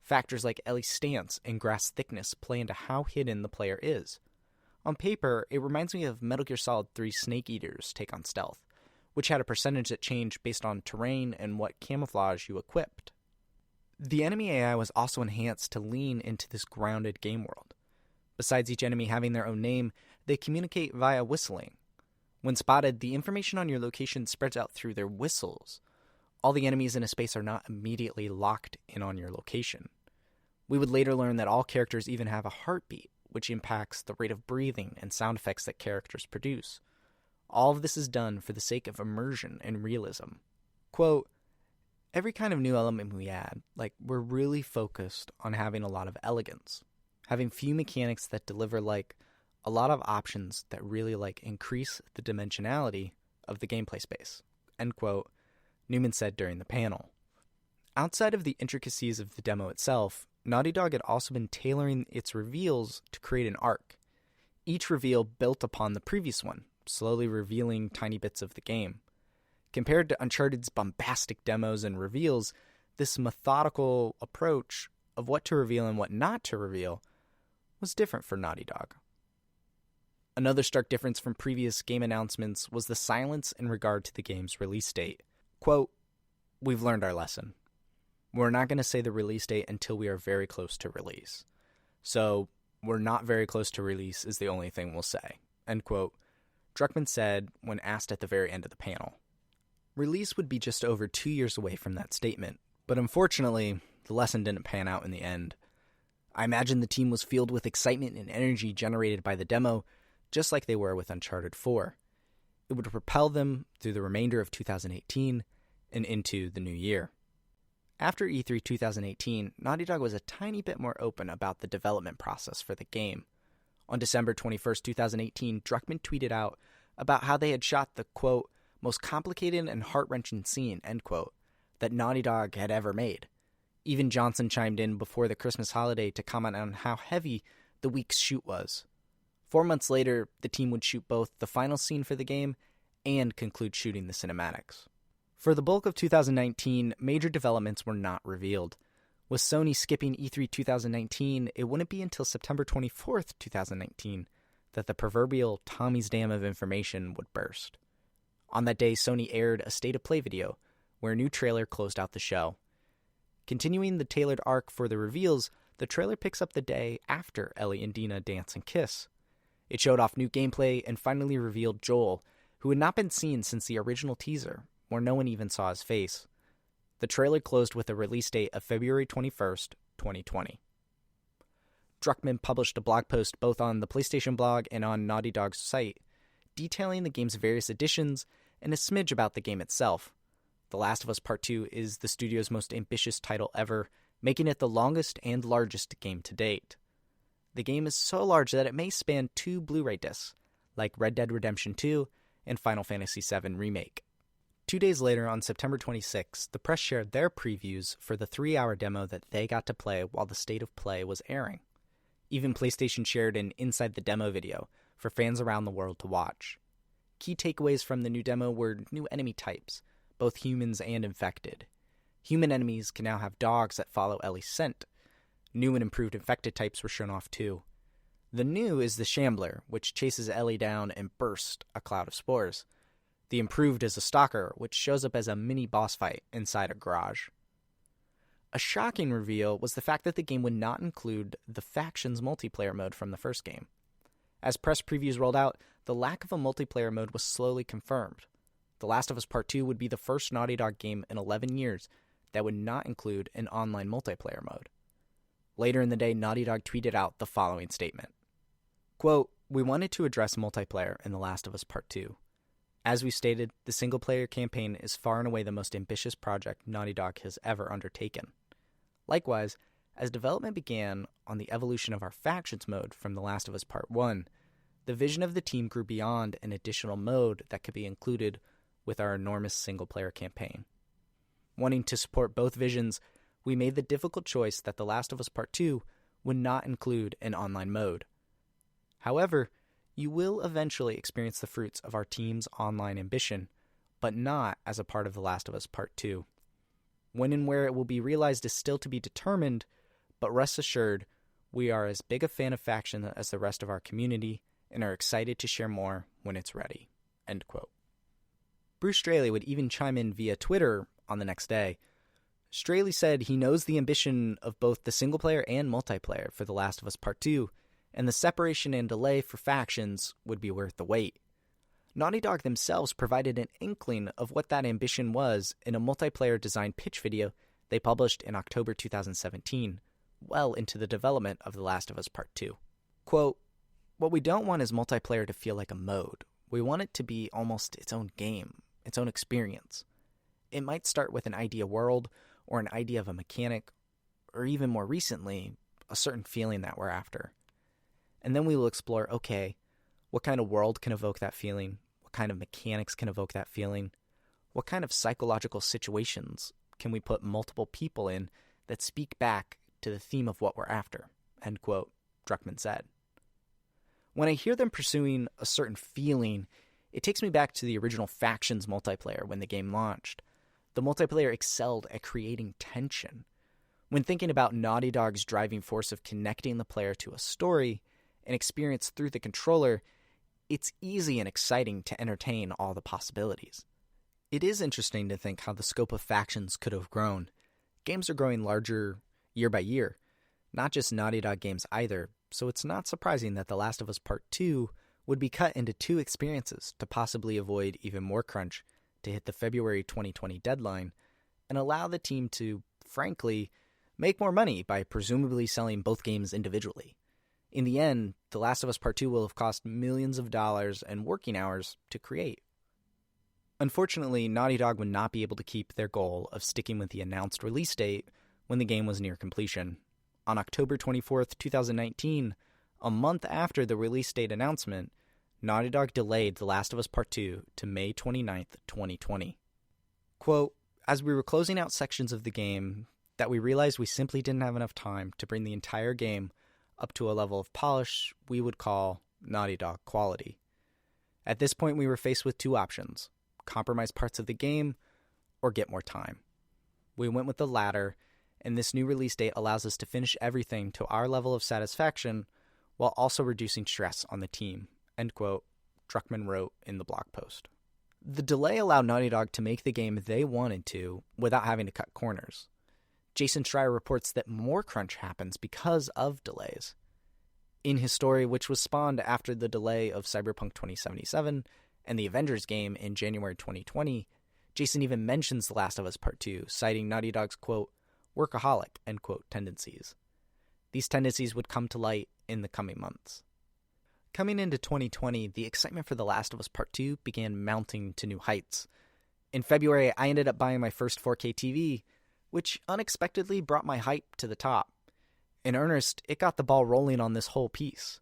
Factors like Ellie's stance and grass thickness play into how hidden the player is. On paper, it reminds me of Metal Gear Solid 3 Snake Eater's take on stealth, which had a percentage that changed based on terrain and what camouflage you equipped. The enemy AI was also enhanced to lean into this grounded game world. Besides each enemy having their own name, they communicate via whistling. When spotted, the information on your location spreads out through their whistles. All the enemies in a space are not immediately locked in on your location. We would later learn that all characters even have a heartbeat, which impacts the rate of breathing and sound effects that characters produce. All of this is done for the sake of immersion and realism. Quote, every kind of new element we add, we're really focused on having a lot of elegance, having few mechanics that deliver a lot of options that really increase the dimensionality of the gameplay space, end quote, Newman said during the panel. Outside of the intricacies of the demo itself, Naughty Dog had also been tailoring its reveals to create an arc. Each reveal built upon the previous one, slowly revealing tiny bits of the game. Compared to Uncharted's bombastic demos and reveals, this methodical approach of what to reveal and what not to reveal was different for Naughty Dog. Another stark difference from previous game announcements was the silence in regard to the game's release date. Quote, we've learned our lesson. We're not going to say the release date until we are very close to release. So, we're not very close to release is the only thing we'll say, end quote, Druckmann said when asked at the very end of the panel. Release would be just over 2 years away from that statement, but unfortunately, the lesson didn't pan out in the end. I imagine the team was filled with excitement and energy generated by the demo, just like they were with Uncharted 4. It would propel them through the remainder of 2018 and into the new year. After E3 2018, Naughty Dog was a tiny bit more open about the development process for the game. On December 21st, 2018, Druckmann tweeted out about how they had shot the, quote, most complicated and heart-wrenching scene, end quote, that Naughty Dog had ever made. Even Johnson chimed in before the Christmas holiday to comment on how heavy the week's shoot was. 4 months later, the team would shoot both the final scene for the game and conclude shooting the cinematics. For the bulk of 2019, major developments were not revealed. With Sony skipping E3 2019, it wouldn't be until September 24th, 2019, that the proverbial Tommy's Dam of information would burst. On that day, Sony aired a State of Play video, where a new trailer closed out the show. Continuing the tailored arc for the reveals, the trailer picks up the day after Ellie and Dina dance and kiss. It showed off new gameplay and finally revealed Joel, who had not been seen since the original teaser, where no one even saw his face. The trailer closed with a release date of February 21st, 2020. Druckmann published a blog post both on the PlayStation blog and on Naughty Dog's site, detailing the game's various additions and a smidge about the game itself. The Last of Us Part 2 is the studio's most ambitious title ever, making it the longest and largest game to date. The game is so large that it may span 2 Blu-ray discs, like Red Dead Redemption 2 and Final Fantasy VII Remake. 2 days later, on September 26, the press shared their previews for the 3-hour demo that they got to play while the State of Play was airing. Even PlayStation shared an Inside the Demo video for fans around the world to watch. Key takeaways from the new demo were new enemy types, both humans and infected. Human enemies can now have dogs that follow Ellie's scent. New and improved infected types were shown off too. The new is the Shambler, which chases Ellie down and bursts a cloud of spores. The improved is a Stalker, which shows up as a mini boss fight inside a garage. A shocking reveal was the fact that the game would not include the Factions multiplayer mode from the first game. As press previews rolled out, the lack of a multiplayer mode was slowly confirmed. The Last of Us Part 2 would be the first Naughty Dog game in 11 years that would not include an online multiplayer mode. Later in the day, Naughty Dog tweeted out the following statement. Quote, "We wanted to address multiplayer in The Last of Us Part 2. As we stated, the single-player campaign is far and away the most ambitious project Naughty Dog has ever undertaken. Likewise, as development began on the evolution of our Factions mode from The Last of Us Part 1, the vision of the team grew beyond an additional mode that could be included with our enormous single-player campaign. Wanting to support both visions, we made the difficult choice that The Last of Us Part 2 would not include an online mode. However, you will eventually experience the fruits of our team's online ambition, but not as a part of The Last of Us Part 2. When and where it will be realized is still to be determined, but rest assured, we are as big a fan of Faction as the rest of our community and are excited to share more when it's ready." End quote. Bruce Straley would even chime in via Twitter on the next day. Straley said he knows the ambition of both the single-player and multiplayer for The Last of Us Part 2, and the separation and delay for Factions would be worth the wait. Naughty Dog themselves provided an inkling of what that ambition was in a multiplayer design pitch video they published in October 2017, well into the development of The Last of Us Part 2. Quote, "What we don't want is multiplayer to feel like a mode. We want it to be almost its own game, its own experience. It might start with an idea world, or an idea of a mechanic, or even more recently, a certain feeling that we're after. And then we will explore, okay, what kind of world can evoke that feeling? What kind of mechanics can evoke that feeling? What kind of psychological situations can we put multiple people in that speak back to the theme of what we're after?" End quote, Druckmann said. When I hear them pursuing a certain feeling, it takes me back to the original Factions multiplayer when the game launched. The multiplayer excelled at creating tension. When thinking about Naughty Dog's driving force of connecting the player to a story and experience through the controller, it's easy and exciting to entertain all the possibilities. It is interesting to think how the scope of Factions could have grown. Games are growing larger year by year, not just Naughty Dog games either, so it's not surprising that The Last of Us Part 2 would be cut into 2 experiences to possibly avoid even more crunch to hit the February 2020 deadline and allow the team to, frankly, make more money by presumably selling both games individually. In the end, The Last of Us Part 2 will have cost millions of dollars and working hours to create. Unfortunately, Naughty Dog would not be able to keep their goal of sticking with the announced release date when the game was near completion. On October 24th, 2019, a month after the release date announcement, Naughty Dog delayed The Last of Us Part 2 to May 29th, 2020. Quote, "As we were closing out sections of the game that we realized we simply didn't have enough time to bring the entire game up to a level of polish we would call Naughty Dog quality. At this point, we were faced with 2 options: compromise parts of the game or get more time. We went with the latter, and this new release date allows us to finish everything to our level of satisfaction while also reducing stress on the team," end quote, Druckmann wrote in the blog post. The delay allowed Naughty Dog to make the game they wanted to without having to cut corners. Jason Schreier reports that more crunch happens because of delays. In his story, which was spawned after the delay of Cyberpunk 2077 and the Avengers game in January 2020, Jason even mentions The Last of Us Part 2, citing Naughty Dog's, quote, workaholic, end quote, tendencies. These tendencies would come to light in the coming months. Coming into 2020, the excitement for The Last of Us Part 2 began mounting to new heights. In February, I ended up buying my first 4K TV, which unexpectedly brought my hype to the top. In earnest, it got the ball rolling on this whole piece.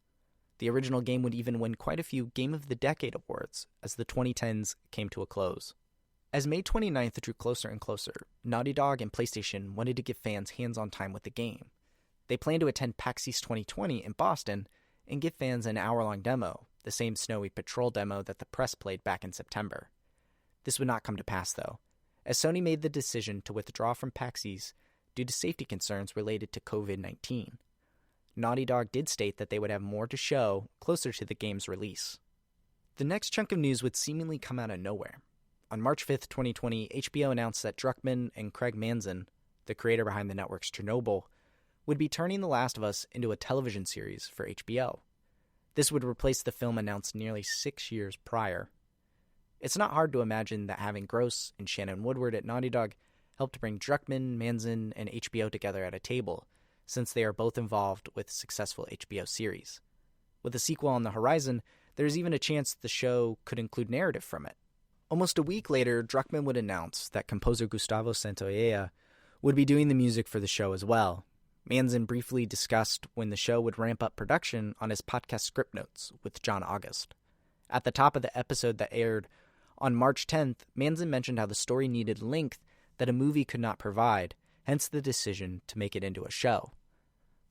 The original game would even win quite a few Game of the Decade awards as the 2010s came to a close. As May 29th drew closer and closer, Naughty Dog and PlayStation wanted to give fans hands-on time with the game. They planned to attend PAX East 2020 in Boston and give fans an hour-long demo, the same snowy patrol demo that the press played back in September. This would not come to pass, though, as Sony made the decision to withdraw from PAX East due to safety concerns related to COVID-19. Naughty Dog did state that they would have more to show closer to the game's release. The next chunk of news would seemingly come out of nowhere. On March 5th, 2020, HBO announced that Druckmann and Craig Mazin, the creator behind the network's Chernobyl, would be turning The Last of Us into a television series for HBO. This would replace the film announced nearly 6 years prior. It's not hard to imagine that having Gross and Shannon Woodward at Naughty Dog helped bring Druckmann, Mazin, and HBO together at a table, since they are both involved with successful HBO series. With a sequel on the horizon, there's even a chance the show could include narrative from it. Almost a week later, Druckmann would announce that composer Gustavo Santaolalla would be doing the music for the show as well. Mazin briefly discussed when the show would ramp up production on his podcast Script Notes with John August. At the top of the episode that aired on March 10th, Mazin mentioned how the story needed length that a movie could not provide, hence the decision to make it into a show.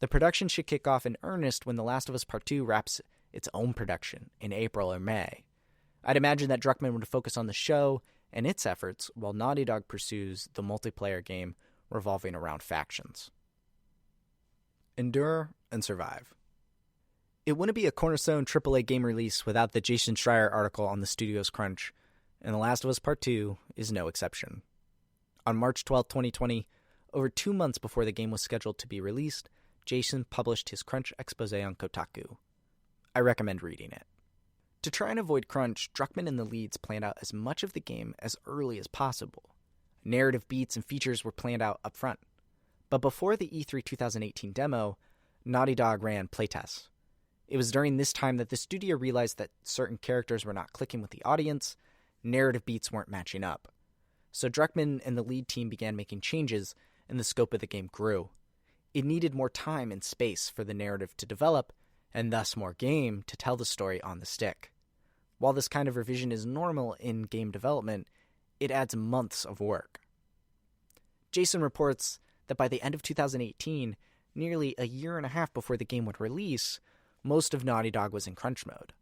The production should kick off in earnest when The Last of Us Part 2 wraps its own production in April or May. I'd imagine that Druckmann would focus on the show and its efforts, while Naughty Dog pursues the multiplayer game revolving around factions. Endure and survive. It wouldn't be a cornerstone AAA game release without the Jason Schreier article on the studio's crunch, and The Last of Us Part 2 is no exception. On March 12, 2020, over 2 months before the game was scheduled to be released, Jason published his crunch expose on Kotaku. I recommend reading it. To try and avoid crunch, Druckmann and the leads planned out as much of the game as early as possible. Narrative beats and features were planned out up front. But before the E3 2018 demo, Naughty Dog ran playtests. It was during this time that the studio realized that certain characters were not clicking with the audience, narrative beats weren't matching up. So Druckmann and the lead team began making changes, and the scope of the game grew. It needed more time and space for the narrative to develop, and thus more game to tell the story on the stick. While this kind of revision is normal in game development, it adds months of work. Jason reports that by the end of 2018, nearly a year and a half before the game would release, most of Naughty Dog was in crunch mode.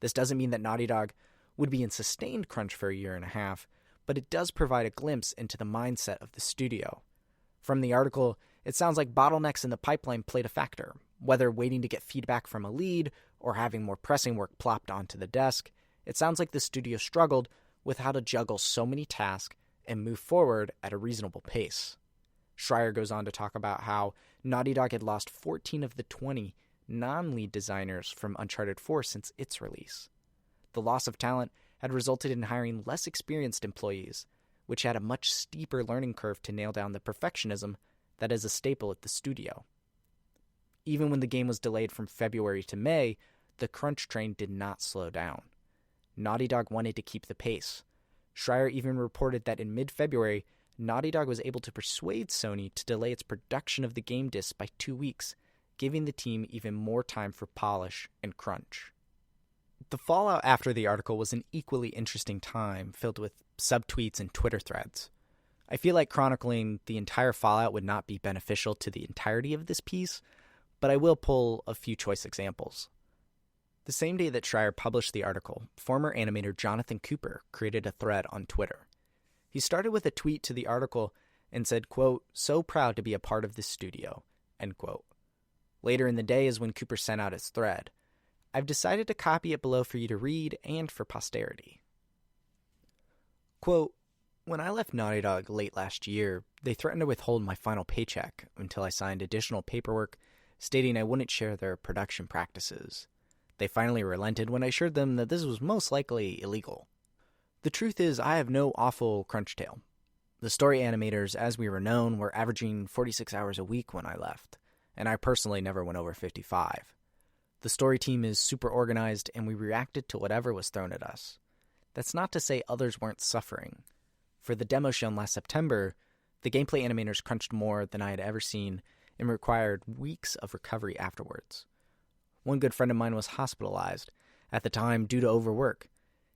This doesn't mean that Naughty Dog would be in sustained crunch for a year and a half, but it does provide a glimpse into the mindset of the studio. From the article, it sounds like bottlenecks in the pipeline played a factor, whether waiting to get feedback from a lead or having more pressing work plopped onto the desk. It sounds like the studio struggled with how to juggle so many tasks and move forward at a reasonable pace. Schreier goes on to talk about how Naughty Dog had lost 14 of the 20 non-lead designers from Uncharted 4 since its release. The loss of talent had resulted in hiring less experienced employees, which had a much steeper learning curve to nail down the perfectionism that is a staple at the studio. Even when the game was delayed from February to May, the crunch train did not slow down. Naughty Dog wanted to keep the pace. Schreier even reported that in mid-February, Naughty Dog was able to persuade Sony to delay its production of the game disc by 2 weeks, giving the team even more time for polish and crunch. The fallout after the article was an equally interesting time, filled with subtweets and Twitter threads. I feel like chronicling the entire fallout would not be beneficial to the entirety of this piece, but I will pull a few choice examples. The same day that Schreier published the article, former animator Jonathan Cooper created a thread on Twitter. He started with a tweet to the article and said, quote, "So proud to be a part of this studio," end quote. Later in the day is when Cooper sent out his thread. I've decided to copy it below for you to read and for posterity. Quote, "When I left Naughty Dog late last year, they threatened to withhold my final paycheck until I signed additional paperwork stating I wouldn't share their production practices. They finally relented when I assured them that this was most likely illegal. The truth is, I have no awful crunch tale. The story animators, as we were known, were averaging 46 hours a week when I left, and I personally never went over 55. The story team is super organized, and we reacted to whatever was thrown at us. That's not to say others weren't suffering. For the demo shown last September, the gameplay animators crunched more than I had ever seen and required weeks of recovery afterwards. One good friend of mine was hospitalized, at the time due to overwork.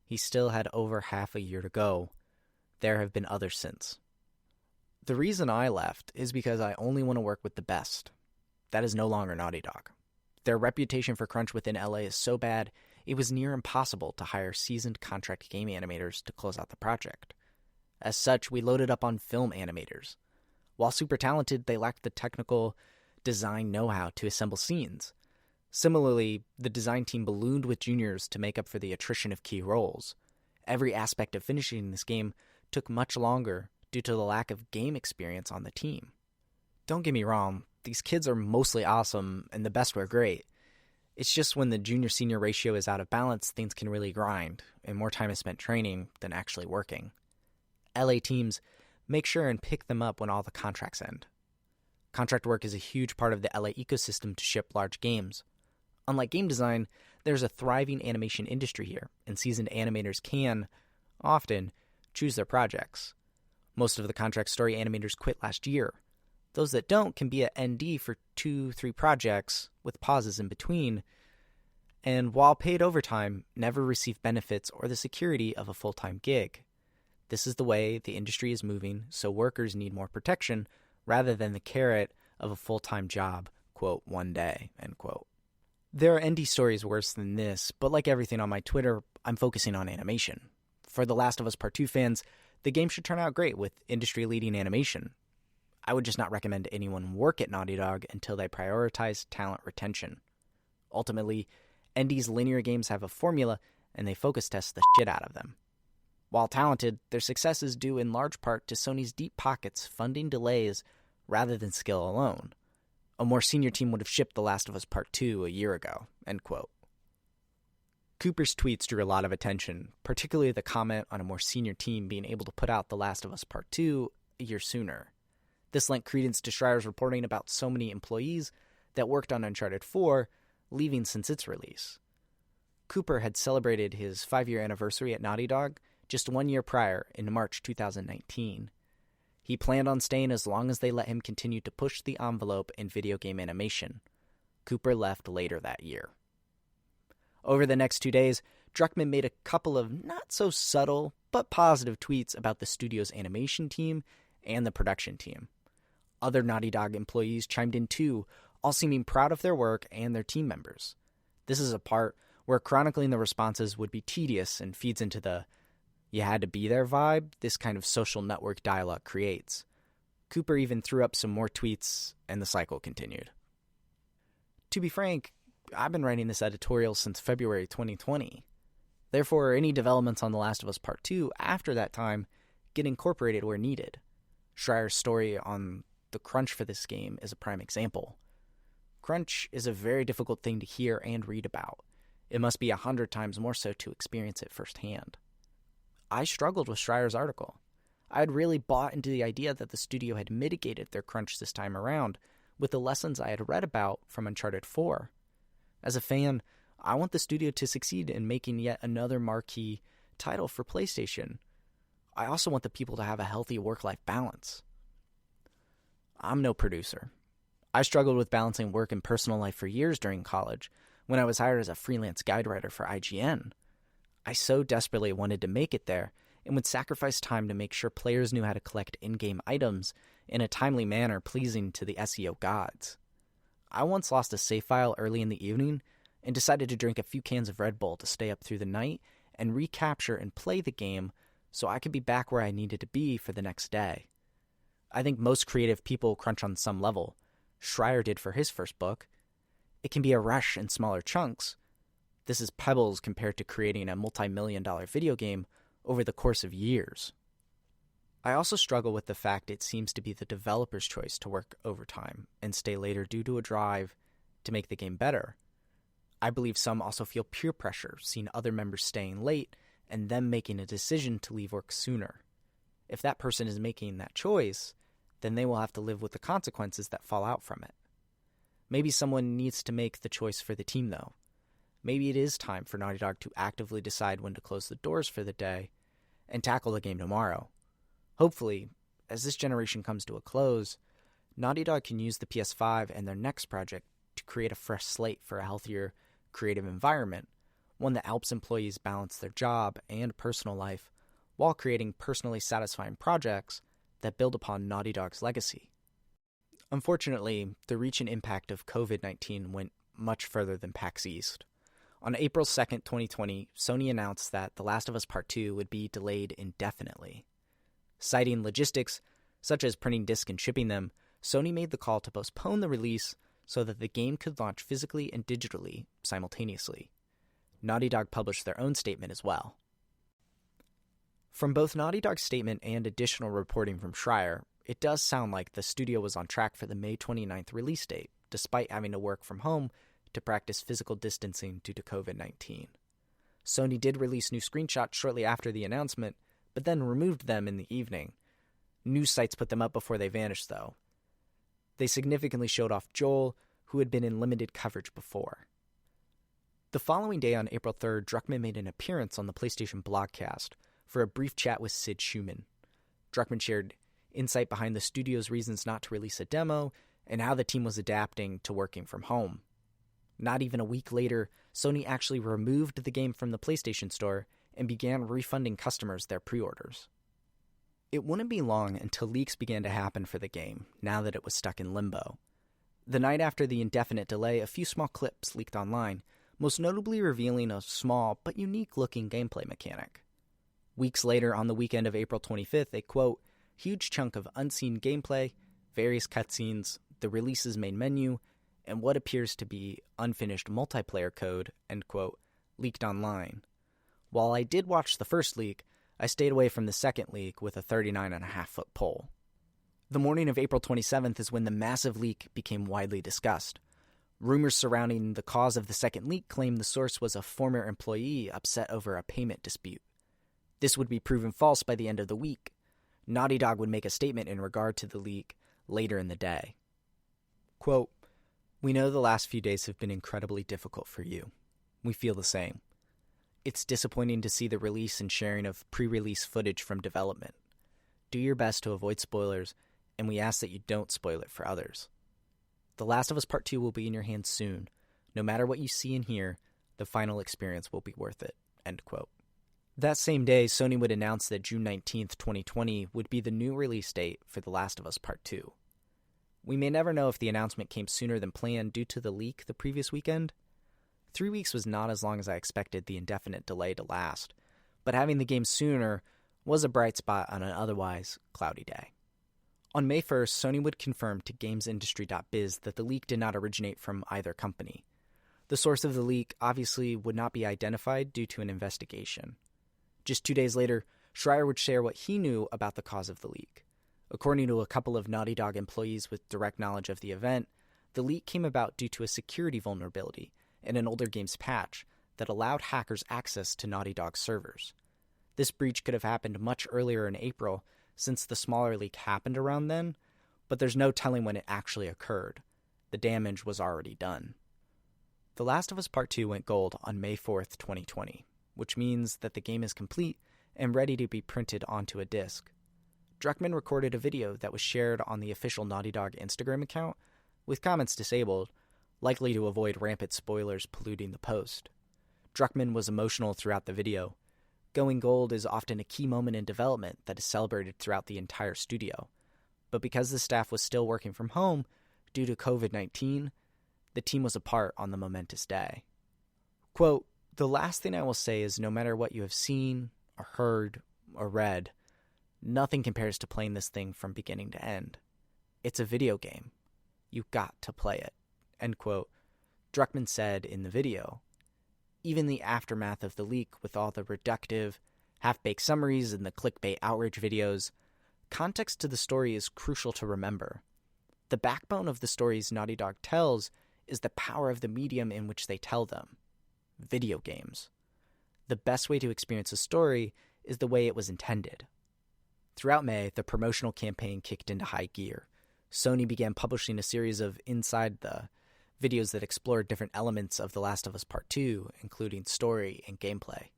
He still had over half a year to go. There have been others since. The reason I left is because I only want to work with the best. That is no longer Naughty Dog. Their reputation for crunch within LA is so bad, it was near impossible to hire seasoned contract game animators to close out the project. As such, we loaded up on film animators. While super talented, they lacked the technical design know-how to assemble scenes. Similarly, the design team ballooned with juniors to make up for the attrition of key roles. Every aspect of finishing this game took much longer due to the lack of game experience on the team. Don't get me wrong, these kids are mostly awesome and the best were great. It's just when the junior-senior ratio is out of balance, things can really grind, and more time is spent training than actually working. LA teams make sure and pick them up when all the contracts end. Contract work is a huge part of the LA ecosystem to ship large games. Unlike game design, there's a thriving animation industry here, and seasoned animators can, often, choose their projects. Most of the contract story animators quit last year. Those that don't can be at ND for 2-3 projects, with pauses in between, and while paid overtime, never receive benefits or the security of a full-time gig. This is the way the industry is moving, so workers need more protection rather than the carrot of a full-time job, quote, one day, end quote. There are ND stories worse than this, but like everything on my Twitter, I'm focusing on animation. For The Last of Us Part 2 fans, the game should turn out great with industry-leading animation. I would just not recommend anyone work at Naughty Dog until they prioritize talent retention. Ultimately, ND's linear games have a formula, and they focus test the shit out of them. While talented, their success is due in large part to Sony's deep pockets funding delays rather than skill alone. A more senior team would have shipped The Last of Us Part 2 a year ago, end quote. Cooper's tweets drew a lot of attention, particularly the comment on a more senior team being able to put out The Last of Us Part 2 a year sooner. This lent credence to Schreier's reporting about so many employees that worked on Uncharted 4 leaving since its release. Cooper had celebrated his 5-year anniversary at Naughty Dog just 1 year prior in March 2019. He planned on staying as long as they let him continue to push the envelope in video game animation. Cooper left later that year. Over the next 2 days, Druckmann made a couple of not-so-subtle but positive tweets about the studio's animation team and the production team. Other Naughty Dog employees chimed in too, all seeming proud of their work and their team members. This is a part where chronicling the responses would be tedious and feeds into the "you had to be there" vibe this kind of social network dialogue creates. Cooper even threw up some more tweets, and the cycle continued. To be frank, I've been writing this editorial since February 2020. Therefore, any developments on The Last of Us Part 2 after that time get incorporated where needed. Schreier's story on the crunch for this game is a prime example. Crunch is a very difficult thing to hear and read about. It must be 100 times more so to experience it firsthand. I struggled with Schreier's article. I had really bought into the idea that the studio had mitigated their crunch this time around with the lessons I had read about from Uncharted 4. As a fan, I want the studio to succeed in making yet another marquee title for PlayStation. I also want the people to have a healthy work-life balance. I'm no producer. I struggled with balancing work and personal life for years during college when I was hired as a freelance guide writer for IGN. I so desperately wanted to make it there and would sacrifice time to make sure players knew how to collect in-game items in a timely manner pleasing to the SEO gods. I once lost a save file early in the evening and decided to drink a few cans of Red Bull to stay up through the night and recapture and play the game so I could be back where I needed to be for the next day. I think most creative people crunch on some level. Schreier did for his first book. It can be a rush in smaller chunks. This is pebbles compared to creating a multi-million-dollar video game over the course of years. I also struggle with the fact it seems to be the developer's choice to work overtime and stay later due to a drive to make the game better. I believe some also feel peer pressure, seeing other members staying late and them making a decision to leave work sooner. If that person is making that choice, then they will have to live with the consequences that fall out from it. Maybe someone needs to make the choice for the team, though. Maybe it is time for Naughty Dog to actively decide when to close the doors for the day and tackle the game tomorrow. Hopefully, as this generation comes to a close, Naughty Dog can use the PS5 and their next project to create a fresh slate for a healthier, creative environment, one that helps employees balance their job and personal life while creating personally satisfying projects that build upon Naughty Dog's legacy. Unfortunately, the reach and impact of COVID-19 went much further than PAX East. On April 2nd, 2020, Sony announced that The Last of Us Part 2 would be delayed indefinitely. Citing logistics, such as printing discs and shipping them, Sony made the call to postpone the release so that the game could launch physically and digitally simultaneously. Naughty Dog published their own statement as well. From both Naughty Dog's statement and additional reporting from Schreier, it does sound like the studio was on track for the May 29th release date, despite having to work from home to practice physical distancing due to COVID-19. Sony did release new screenshots shortly after the announcement, but then removed them in the evening. News sites put them up before they vanished, though. They significantly showed off Joel, who had been in limited coverage before. The following day, on April 3rd, Druckmann made an appearance on the PlayStation Blogcast for a brief chat with Sid Schumann. Druckmann shared insight behind the studio's reasons not to release a demo and how the team was adapting to working from home. Not even a week later, Sony actually removed the game from the PlayStation Store and began refunding customers their pre-orders. It wouldn't be long until leaks began to happen for the game, now that it was stuck in limbo. The night after the indefinite delay, a few small clips leaked online, most notably revealing a small but unique-looking gameplay mechanic. Weeks later, on the weekend of April 25th, a, quote, huge chunk of unseen gameplay, various cutscenes, the release's main menu, and what appears to be unfinished multiplayer code, end quote, leaked online. While I did watch the first leak, I stayed away from the second leak with a 39.5-foot pole. The morning of April 27th is when the massive leak became widely discussed. Rumors surrounding the cause of the second leak claimed the source was a former employee upset over a payment dispute. This would be proven false by the end of the week. Naughty Dog would make a statement in regard to the leak later in the day. Quote, we know the last few days have been incredibly difficult for you. We feel the same. It's disappointing to see the release and sharing of pre-release footage from development. Do your best to avoid spoilers, and we ask that you don't spoil it for others. The Last of Us Part 2 will be in your hands soon. No matter what you see and hear, the final experience will be worth it. End quote. That same day, Sony would announce that June 19th, 2020 would be the new release date for The Last of Us Part 2. We may never know if the announcement came sooner than planned due to the leak the previous weekend. 3 weeks was not as long as I expected the indefinite delay to last, but having the game sooner was a bright spot on an otherwise cloudy day. On May 1st, Sony would confirm to GamesIndustry.biz that the leak did not originate from either company. The source of the leak obviously would not be identified due to an investigation. Just 2 days later, Schreier would share what he knew about the cause of the leak. According to a couple of Naughty Dog employees with direct knowledge of the event, the leak came about due to a security vulnerability in an older game's patch that allowed hackers access to Naughty Dog servers. This breach could have happened much earlier in April, since the smaller leak happened around then, but there's no telling when it actually occurred. The damage was already done. The Last of Us Part 2 went gold on May 4th, 2020, which means that the game is complete and ready to be printed onto a disc. Druckmann recorded a video that was shared on the official Naughty Dog Instagram account, with comments disabled, likely to avoid rampant spoilers polluting the post. Druckmann was emotional throughout the video. Going gold is often a key moment in development that is celebrated throughout the entire studio. But because the staff was still working from home due to COVID-19, the team was apart on the momentous day. Quote, the last thing I will say is no matter what you have seen, or heard, or read, nothing compares to playing this thing from beginning to end. It's a video game. You got to play it. End quote. Druckmann said in the video. Even the aftermath of the leak, with all the reductive, half-baked summaries and the clickbait outrage videos, context to the story is crucial to remember. The backbone of the stories Naughty Dog tells is the power of the medium in which they tell them. Video games. the best way to experience a story is the way it was intended. Throughout May, the promotional campaign kicked into high gear. Sony began publishing a series of Inside the videos that explored different elements of The Last of Us Part 2, including story and gameplay.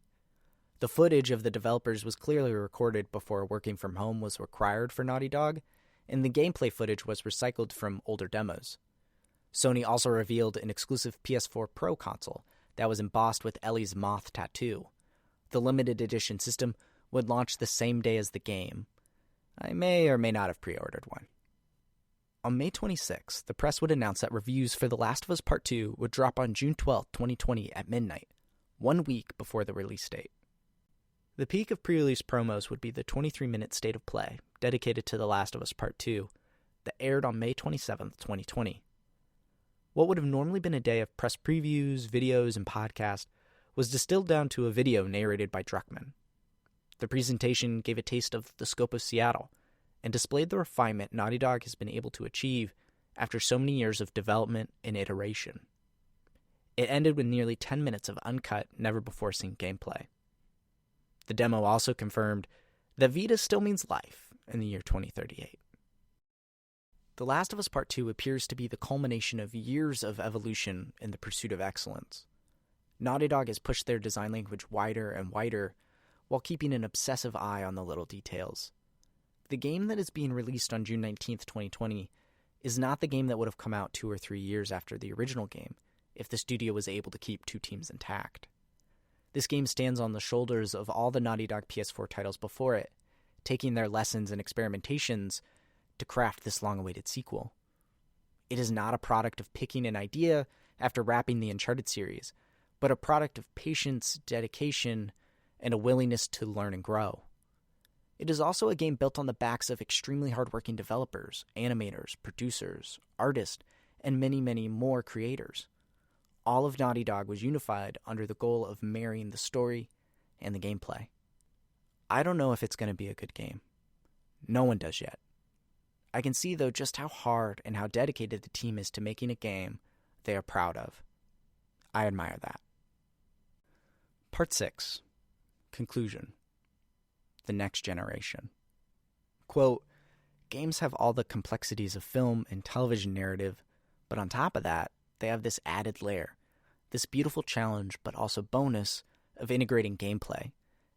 The footage of the developers was clearly recorded before working from home was required for Naughty Dog, and the gameplay footage was recycled from older demos. Sony also revealed an exclusive PS4 Pro console that was embossed with Ellie's moth tattoo. The limited edition system would launch the same day as the game. I may or may not have pre-ordered one. On May 26, the press would announce that reviews for The Last of Us Part 2 would drop on June 12, 2020 at midnight, 1 week before the release date. The peak of pre-release promos would be the 23-minute state of play dedicated to The Last of Us Part 2 that aired on May 27, 2020. What would have normally been a day of press previews, videos, and podcasts was distilled down to a video narrated by Druckmann. The presentation gave a taste of the scope of Seattle and displayed the refinement Naughty Dog has been able to achieve after so many years of development and iteration. It ended with nearly 10 minutes of uncut, never-before-seen gameplay. The demo also confirmed that Vita still means life in the year 2038. The Last of Us Part 2 appears to be the culmination of years of evolution in the pursuit of excellence. Naughty Dog has pushed their design language wider and wider while keeping an obsessive eye on the little details. The game that is being released on June 19, 2020, is not the game that would have come out 2 or 3 years after the original game if the studio was able to keep two teams intact. This game stands on the shoulders of all the Naughty Dog PS4 titles before it, taking their lessons and experimentations to craft this long-awaited sequel. It is not a product of picking an idea after wrapping the Uncharted series, but a product of patience, dedication, and a willingness to learn and grow. It is also a game built on the backs of extremely hardworking developers, animators, producers, artists, and many, many more creators. All of Naughty Dog was unified under the goal of marrying the story and the gameplay. I don't know if it's going to be a good game. No one does yet. I can see, though, just how hard and how dedicated the team is to making a game they are proud of. I admire that. Part 6. Conclusion. The next generation. Quote, games have all the complexities of film and television narrative, but on top of that, they have this added layer, this beautiful challenge, but also bonus of integrating gameplay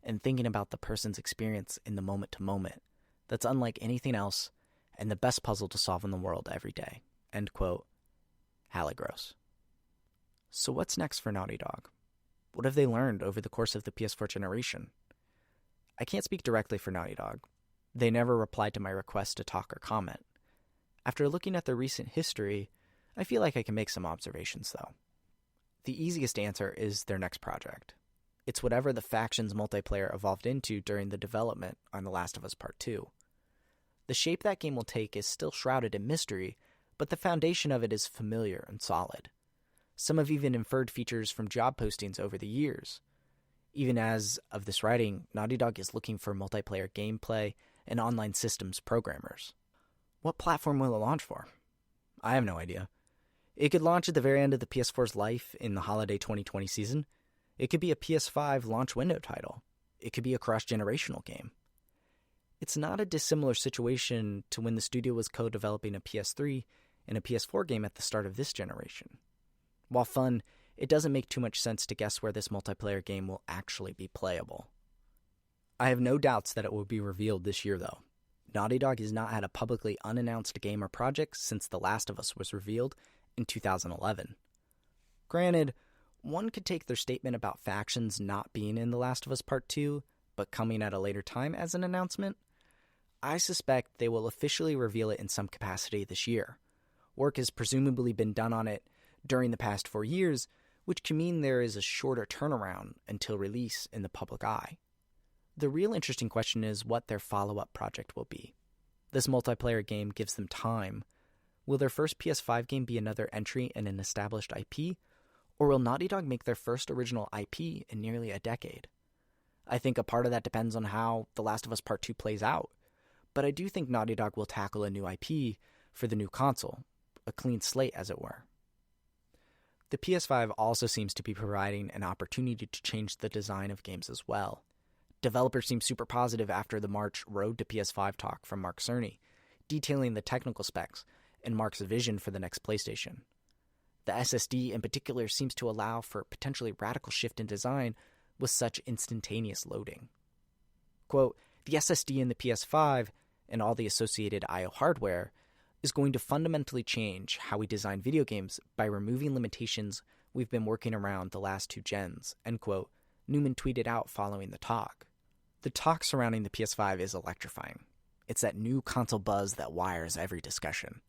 and thinking about the person's experience in the moment to moment. That's unlike anything else and the best puzzle to solve in the world every day. End quote. Hallie Gross. So what's next for Naughty Dog? What have they learned over the course of the PS4 generation? I can't speak directly for Naughty Dog. They never replied to my request to talk or comment. After looking at their recent history, I feel like I can make some observations, though. The easiest answer is their next project. It's whatever the factions multiplayer evolved into during the development on The Last of Us Part 2. The shape that game will take is still shrouded in mystery, but the foundation of it is familiar and solid. Some have even inferred features from job postings over the years. Even as of this writing, Naughty Dog is looking for multiplayer gameplay and online systems programmers. What platform will it launch for? I have no idea. It could launch at the very end of the PS4's life in the holiday 2020 season. It could be a PS5 launch window title. It could be a cross-generational game. It's not a dissimilar situation to when the studio was co-developing a PS3 and a PS4 game at the start of this generation. While fun, it doesn't make too much sense to guess where this multiplayer game will actually be playable. I have no doubts that it will be revealed this year, though. Naughty Dog has not had a publicly unannounced game or project since The Last of Us was revealed in 2011. Granted, one could take their statement about factions not being in The Last of Us Part 2, but coming at a later time as an announcement. I suspect they will officially reveal it in some capacity this year. Work has presumably been done on it during the past 4 years, which can mean there is a shorter turnaround until release in the public eye. The real interesting question is what their follow-up project will be. This multiplayer game gives them time. Will their first PS5 game be another entry in an established IP, or will Naughty Dog make their first original IP in nearly a decade? I think a part of that depends on how The Last of Us Part 2 plays out, but I do think Naughty Dog will tackle a new IP for the new console, a clean slate as it were. The PS5 also seems to be providing an opportunity to change the design of games as well. Developers seem super positive after the March Road to PS5 talk from Mark Cerny, detailing the technical specs and Mark's vision for the next PlayStation. The SSD in particular seems to allow for a potentially radical shift in design with such instantaneous loading. Quote, the SSD in the PS5 and all the associated I/O hardware is going to fundamentally change how we design video games by removing limitations we've been working around the last 2 gens, end quote, Newman tweeted out following the talk. The talk surrounding the PS5 is electrifying. It's that new console buzz that wires every discussion.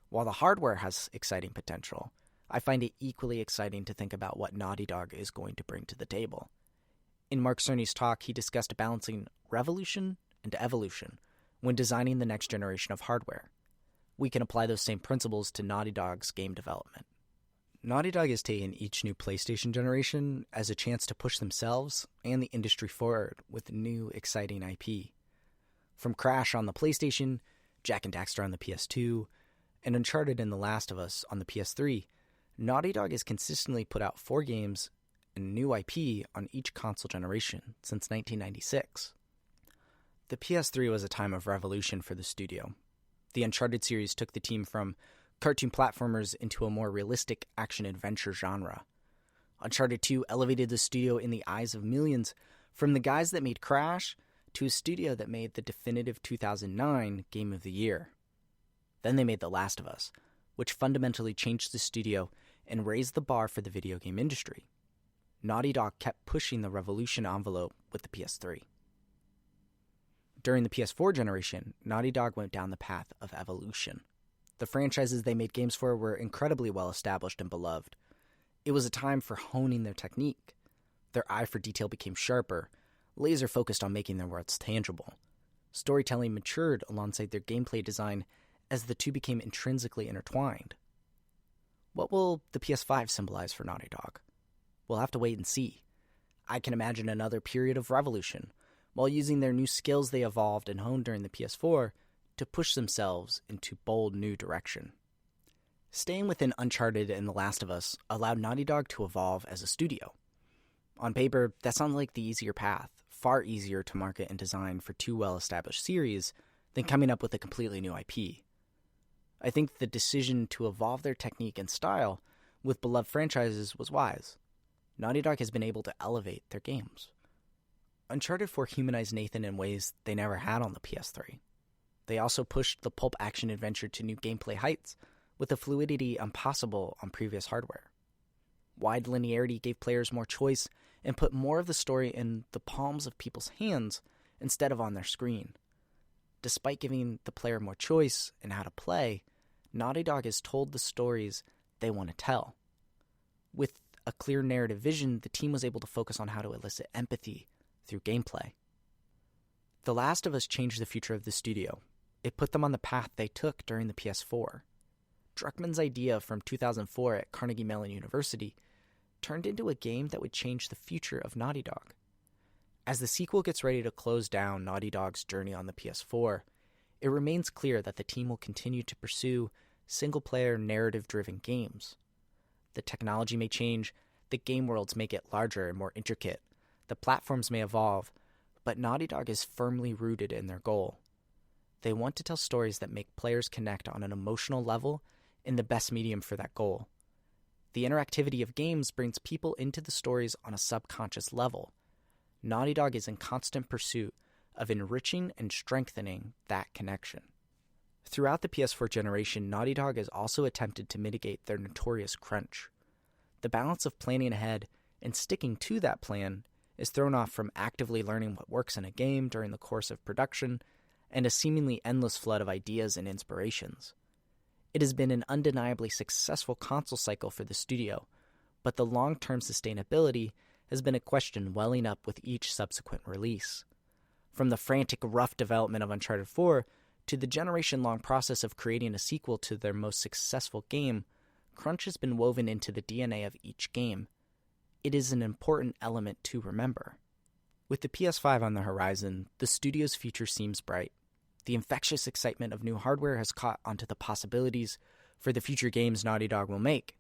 While the hardware has exciting potential, I find it equally exciting to think about what Naughty Dog is going to bring to the table. In Mark Cerny's talk, he discussed balancing revolution and evolution when designing the next generation of hardware. We can apply those same principles to Naughty Dog's game development. Naughty Dog has taken each new PlayStation generation as a chance to push themselves and the industry forward with new, exciting IP. From Crash on the PlayStation, Jak and Daxter on the PS2, and Uncharted and The Last of Us on the PS3, Naughty Dog has consistently put out 4 games and new IP on each console generation since 1996. The PS3 was a time of revolution for the studio. The Uncharted series took the team from cartoon platformers into a more realistic action-adventure genre. Uncharted 2 elevated the studio in the eyes of millions, from the guys that made Crash to a studio that made the definitive 2009 Game of the Year. Then they made The Last of Us, which fundamentally changed the studio and raised the bar for the video game industry. Naughty Dog kept pushing the revolution envelope with the PS3. During the PS4 generation, Naughty Dog went down the path of evolution. The franchises they made games for were incredibly well established and beloved. It was a time for honing their technique. Their eye for detail became sharper, laser focused on making their worlds tangible. Storytelling matured alongside their gameplay design as the two became intrinsically intertwined. What will the PS5 symbolize for Naughty Dog? We'll have to wait and see. I can imagine another period of revolution, while using their new skills they evolved and honed during the PS4 to push themselves into bold new direction. Staying within Uncharted and The Last of Us allowed Naughty Dog to evolve as a studio. On paper, that sounds like the easier path, far easier to market and design for 2 well-established series than coming up with a completely new IP. I think the decision to evolve their technique and style with beloved franchises was wise. Naughty Dog has been able to elevate their games. Uncharted 4 humanized Nathan in ways they never had on the PS3. They also pushed the pulp action adventure to new gameplay heights with a fluidity impossible on previous hardware. Wide linearity gave players more choice and put more of the story in the palms of people's hands instead of on their screen. Despite giving the player more choice in how to play, Naughty Dog has told the stories they want to tell. With a clear narrative vision, the team was able to focus on how to elicit empathy through gameplay. The Last of Us changed the future of the studio. It put them on the path they took during the PS4. Druckmann's idea from 2004 at Carnegie Mellon University turned into a game that would change the future of Naughty Dog. As the sequel gets ready to close down Naughty Dog's journey on the PS4, it remains clear that the team will continue to pursue single-player, narrative-driven games. The technology may change, the game worlds may get larger and more intricate, the platforms may evolve, but Naughty Dog is firmly rooted in their goal. They want to tell stories that make players connect on an emotional level in the best medium for that goal. The interactivity of games brings people into the stories on a subconscious level. Naughty Dog is in constant pursuit of enriching and strengthening that connection. Throughout the PS4 generation, Naughty Dog has also attempted to mitigate their notorious crunch. The balance of planning ahead and sticking to that plan is thrown off from actively learning what works in a game during the course of production and a seemingly endless flood of ideas and inspirations. It has been an undeniably successful console cycle for the studio, but the long-term sustainability has been a question welling up with each subsequent release. From the frantic, rough development of Uncharted 4 to the generation-long process of creating a sequel to their most successful game, crunch has been woven into the DNA of each game. It is an important element to remember. With the PS5 on the horizon, the studio's future seems bright. The infectious excitement of new hardware has caught onto the possibilities for the future games Naughty Dog will make.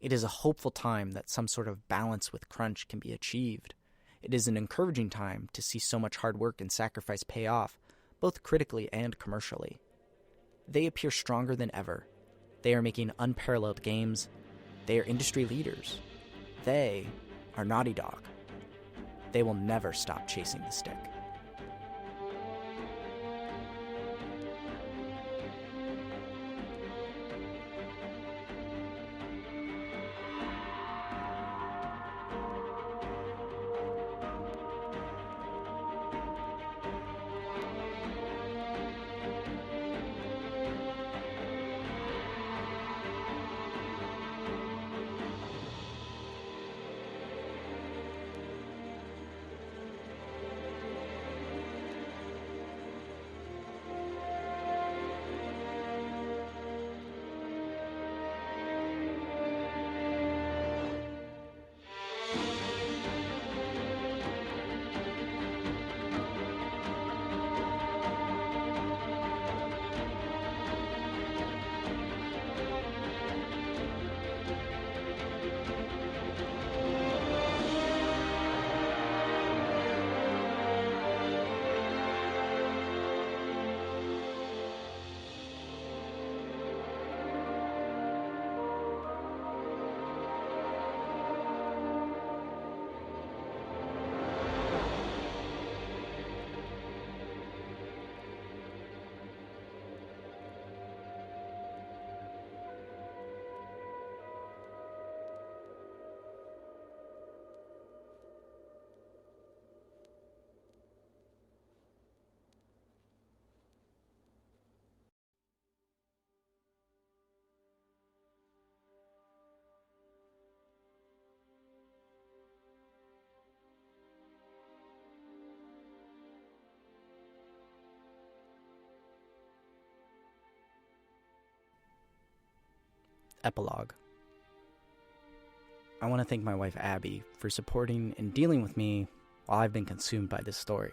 It is a hopeful time that some sort of balance with crunch can be achieved. It is an encouraging time to see so much hard work and sacrifice pay off, both critically and commercially. They appear stronger than ever. They are making unparalleled games. They are industry leaders. They are Naughty Dog. They will never stop chasing the stick. Epilogue. I want to thank my wife Abby for supporting and dealing with me while I've been consumed by this story.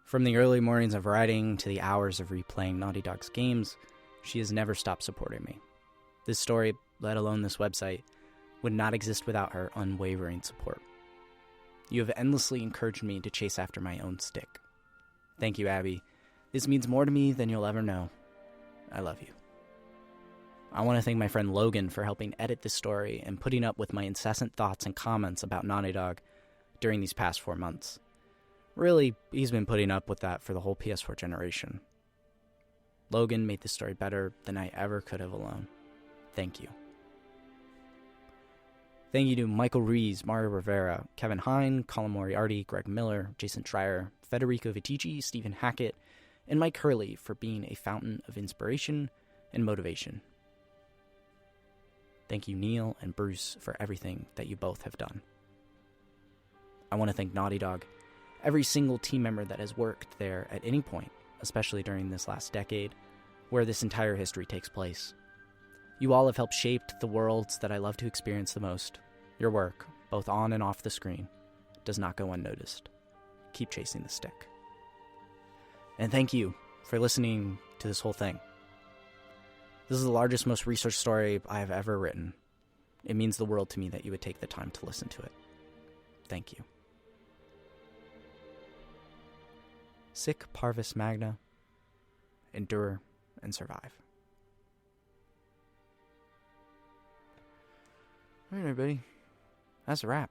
From the early mornings of writing to the hours of replaying Naughty Dog's games, she has never stopped supporting me. This story, let alone this website, would not exist without her unwavering support. You have endlessly encouraged me to chase after my own stick. Thank you, Abby. This means more to me than you'll ever know. I love you. I want to thank my friend Logan for helping edit this story and putting up with my incessant thoughts and comments about Naughty Dog during these past 4 months. Really, he's been putting up with that for the whole PS4 generation. Logan made this story better than I ever could have alone. Thank you. Thank you to Michael Rees, Mario Rivera, Kevin Hine, Colin Moriarty, Greg Miller, Jason Schreier, Federico Vitici, Stephen Hackett, and Mike Hurley for being a fountain of inspiration and motivation. Thank you, Neil and Bruce, for everything that you both have done. I want to thank Naughty Dog, every single team member that has worked there at any point, especially during this last decade, where this entire history takes place. You all have helped shape the worlds that I love to experience the most. Your work, both on and off the screen, does not go unnoticed. Keep chasing the stick. And thank you for listening to this whole thing. This is the largest, most researched story I have ever written. It means the world to me that you would take the time to listen to it. Thank you. Sic parvis magna. Endure and survive. All right, everybody. That's a wrap.